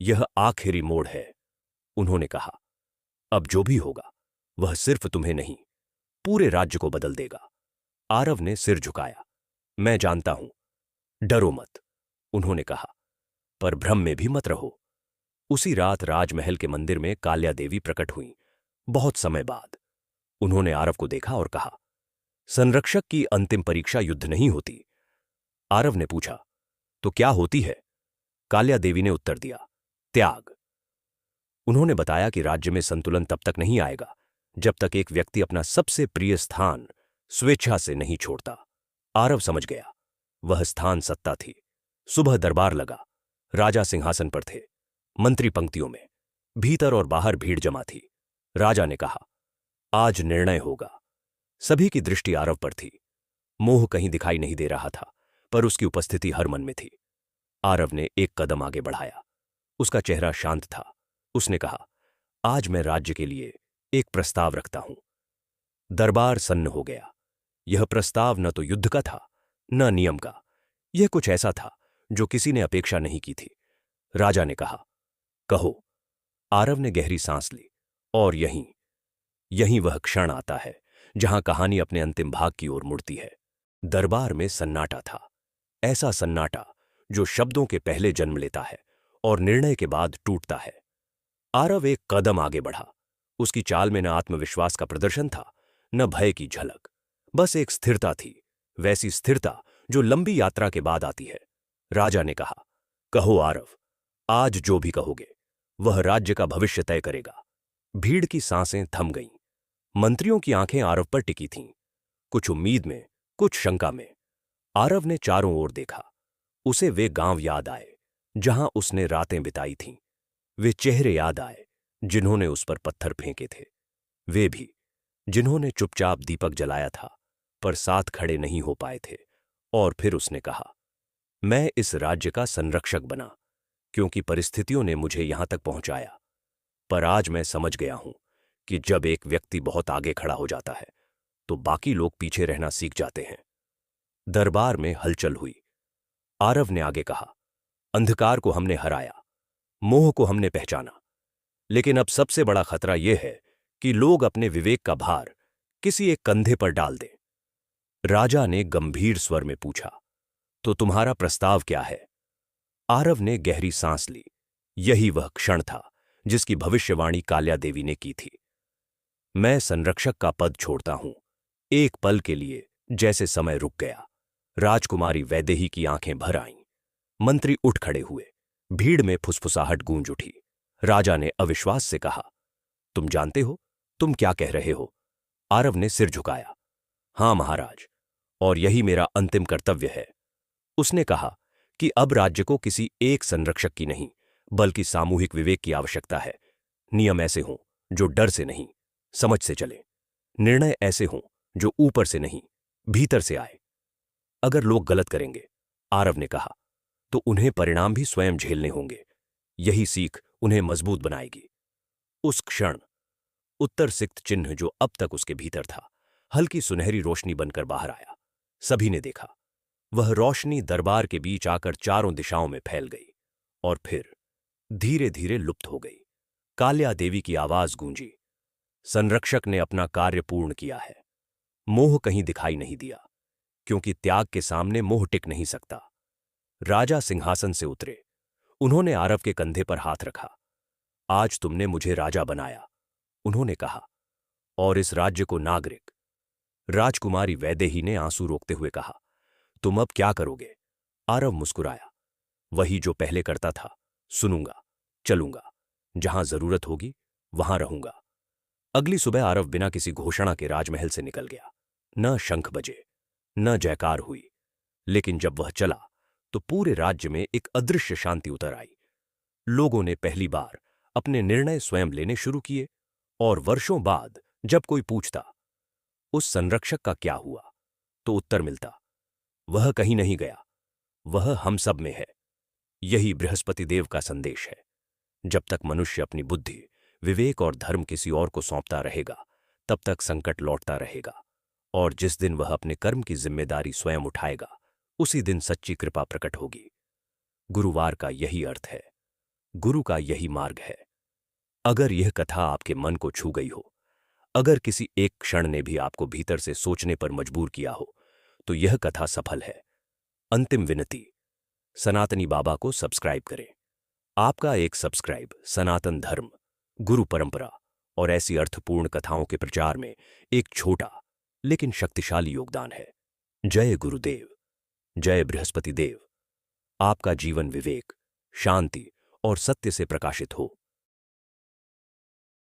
यह आखिरी मोड़ है, उन्होंने कहा। अब जो भी होगा वह सिर्फ तुम्हें नहीं, पूरे राज्य को बदल देगा। आरव ने सिर झुकाया। मैं जानता हूं, डरो मत, उन्होंने कहा, पर भ्रम में भी मत रहो। उसी रात राजमहल के मंदिर में काल्या देवी प्रकट हुई, बहुत समय बाद। उन्होंने आरव को देखा और कहा, संरक्षक की अंतिम परीक्षा युद्ध नहीं होती। आरव ने पूछा, तो क्या होती है? काल्या देवी ने उत्तर दिया, त्याग। उन्होंने बताया कि राज्य में संतुलन तब तक नहीं आएगा जब तक एक व्यक्ति अपना सबसे प्रिय स्थान स्वेच्छा से नहीं छोड़ता। आरव समझ गया, वह स्थान सत्ता थी। सुबह दरबार लगा। राजा सिंहासन पर थे, मंत्री पंक्तियों में। भीतर और बाहर भीड़ जमा थी। राजा ने कहा, आज निर्णय होगा। सभी की दृष्टि आरव पर थी। मोह कहीं दिखाई नहीं दे रहा था, पर उसकी उपस्थिति हर मन में थी। आरव ने एक कदम आगे बढ़ाया। उसका चेहरा शांत था। उसने कहा, आज मैं राज्य के लिए एक प्रस्ताव रखता हूं। दरबार सन्न हो गया। यह प्रस्ताव न तो युद्ध का था, न नियम का। यह कुछ ऐसा था जो किसी ने अपेक्षा नहीं की थी। राजा ने कहा, कहो। आरव ने गहरी सांस ली। और यहीं वह क्षण आता है जहां कहानी अपने अंतिम भाग की ओर मुड़ती है। दरबार में सन्नाटा था, ऐसा सन्नाटा जो शब्दों के पहले जन्म लेता है और निर्णय के बाद टूटता है। आरव एक कदम आगे बढ़ा। उसकी चाल में न आत्मविश्वास का प्रदर्शन था, न भय की झलक। बस एक स्थिरता थी, वैसी स्थिरता जो लंबी यात्रा के बाद आती है। राजा ने कहा, कहो आरव, आज जो भी कहोगे वह राज्य का भविष्य तय करेगा। भीड़ की सांसें थम गईं। मंत्रियों की आंखें आरव पर टिकी थीं, कुछ उम्मीद में, कुछ शंका में। आरव ने चारों ओर देखा। उसे वे गांव याद आए जहां उसने रातें बिताई थीं। वे चेहरे याद आए जिन्होंने उस पर पत्थर फेंके थे। वे भी जिन्होंने चुपचाप दीपक जलाया था पर साथ खड़े नहीं हो पाए थे। और फिर उसने कहा, मैं इस राज्य का संरक्षक बना क्योंकि परिस्थितियों ने मुझे यहां तक पहुंचाया। पर आज मैं समझ गया हूं कि जब एक व्यक्ति बहुत आगे खड़ा हो जाता है तो बाकी लोग पीछे रहना सीख जाते हैं। दरबार में हलचल हुई। आरव ने आगे कहा, अंधकार को हमने हराया, मोह को हमने पहचाना, लेकिन अब सबसे बड़ा खतरा यह है कि लोग अपने विवेक का भार किसी एक कंधे पर डाल दें। राजा ने गंभीर स्वर में पूछा, तो तुम्हारा प्रस्ताव क्या है? आरव ने गहरी सांस ली। यही वह क्षण था जिसकी भविष्यवाणी काल्या देवी ने की थी। मैं संरक्षक का पद छोड़ता हूं, एक पल के लिए जैसे समय रुक गया। राजकुमारी वैदेही की आंखें भर आईं। मंत्री उठ खड़े हुए। भीड़ में फुसफुसाहट गूंज उठी। राजा ने अविश्वास से कहा, तुम जानते हो तुम क्या कह रहे हो? आरव ने सिर झुकाया। हां महाराज, और यही मेरा अंतिम कर्तव्य है। उसने कहा कि अब राज्य को किसी एक संरक्षक की नहीं बल्कि सामूहिक विवेक की आवश्यकता है। नियम ऐसे हों जो डर से नहीं, समझ से चले। निर्णय ऐसे हों जो ऊपर से नहीं, भीतर से आए। अगर लोग गलत करेंगे, आरव ने कहा, तो उन्हें परिणाम भी स्वयं झेलने होंगे। यही सीख उन्हें मजबूत बनाएगी। उस क्षण उत्तर सिक्त चिन्ह जो अब तक उसके भीतर था, हल्की सुनहरी रोशनी बनकर बाहर आया। सभी ने देखा। वह रोशनी दरबार के बीच आकर चारों दिशाओं में फैल गई और फिर धीरे धीरे लुप्त हो गई। काल्या देवी की आवाज गूंजी, संरक्षक ने अपना कार्य पूर्ण किया है। मोह कहीं दिखाई नहीं दिया, क्योंकि त्याग के सामने मोह टिक नहीं सकता। राजा सिंहासन से उतरे। उन्होंने आरव के कंधे पर हाथ रखा। आज तुमने मुझे राजा बनाया, उन्होंने कहा, और इस राज्य को नागरिक। राजकुमारी वैदेही ने आंसू रोकते हुए कहा, तुम अब क्या करोगे? आरव मुस्कुराया, वही जो पहले करता था, सुनूंगा, चलूंगा, जहां जरूरत होगी वहां रहूंगा। अगली सुबह आरव बिना किसी घोषणा के राजमहल से निकल गया। न शंख बजे, न जयकार हुई, लेकिन जब वह चला तो पूरे राज्य में एक अदृश्य शांति उतर आई। लोगों ने पहली बार अपने निर्णय स्वयं लेने शुरू किए, और वर्षों बाद जब कोई पूछता, उस संरक्षक का क्या हुआ, तो उत्तर मिलता, वह कहीं नहीं गया, वह हम सब में है। यही बृहस्पति देव का संदेश है। जब तक मनुष्य अपनी बुद्धि, विवेक और धर्म किसी और को सौंपता रहेगा, तब तक संकट लौटता रहेगा। और जिस दिन वह अपने कर्म की जिम्मेदारी स्वयं उठाएगा, उसी दिन सच्ची कृपा प्रकट होगी। गुरुवार का यही अर्थ है, गुरु का यही मार्ग है। अगर यह कथा आपके मन को छू गई हो, अगर किसी एक क्षण ने भी आपको भीतर से सोचने पर मजबूर किया हो, तो यह कथा सफल है। अंतिम विनती, सनातनी बाबा को सब्सक्राइब करें। आपका एक सब्सक्राइब सनातन धर्म, गुरु परंपरा और ऐसी अर्थपूर्ण कथाओं के प्रचार में एक छोटा लेकिन शक्तिशाली योगदान है। जय गुरुदेव, जय बृहस्पति देव। आपका जीवन विवेक, शांति और सत्य से प्रकाशित हो।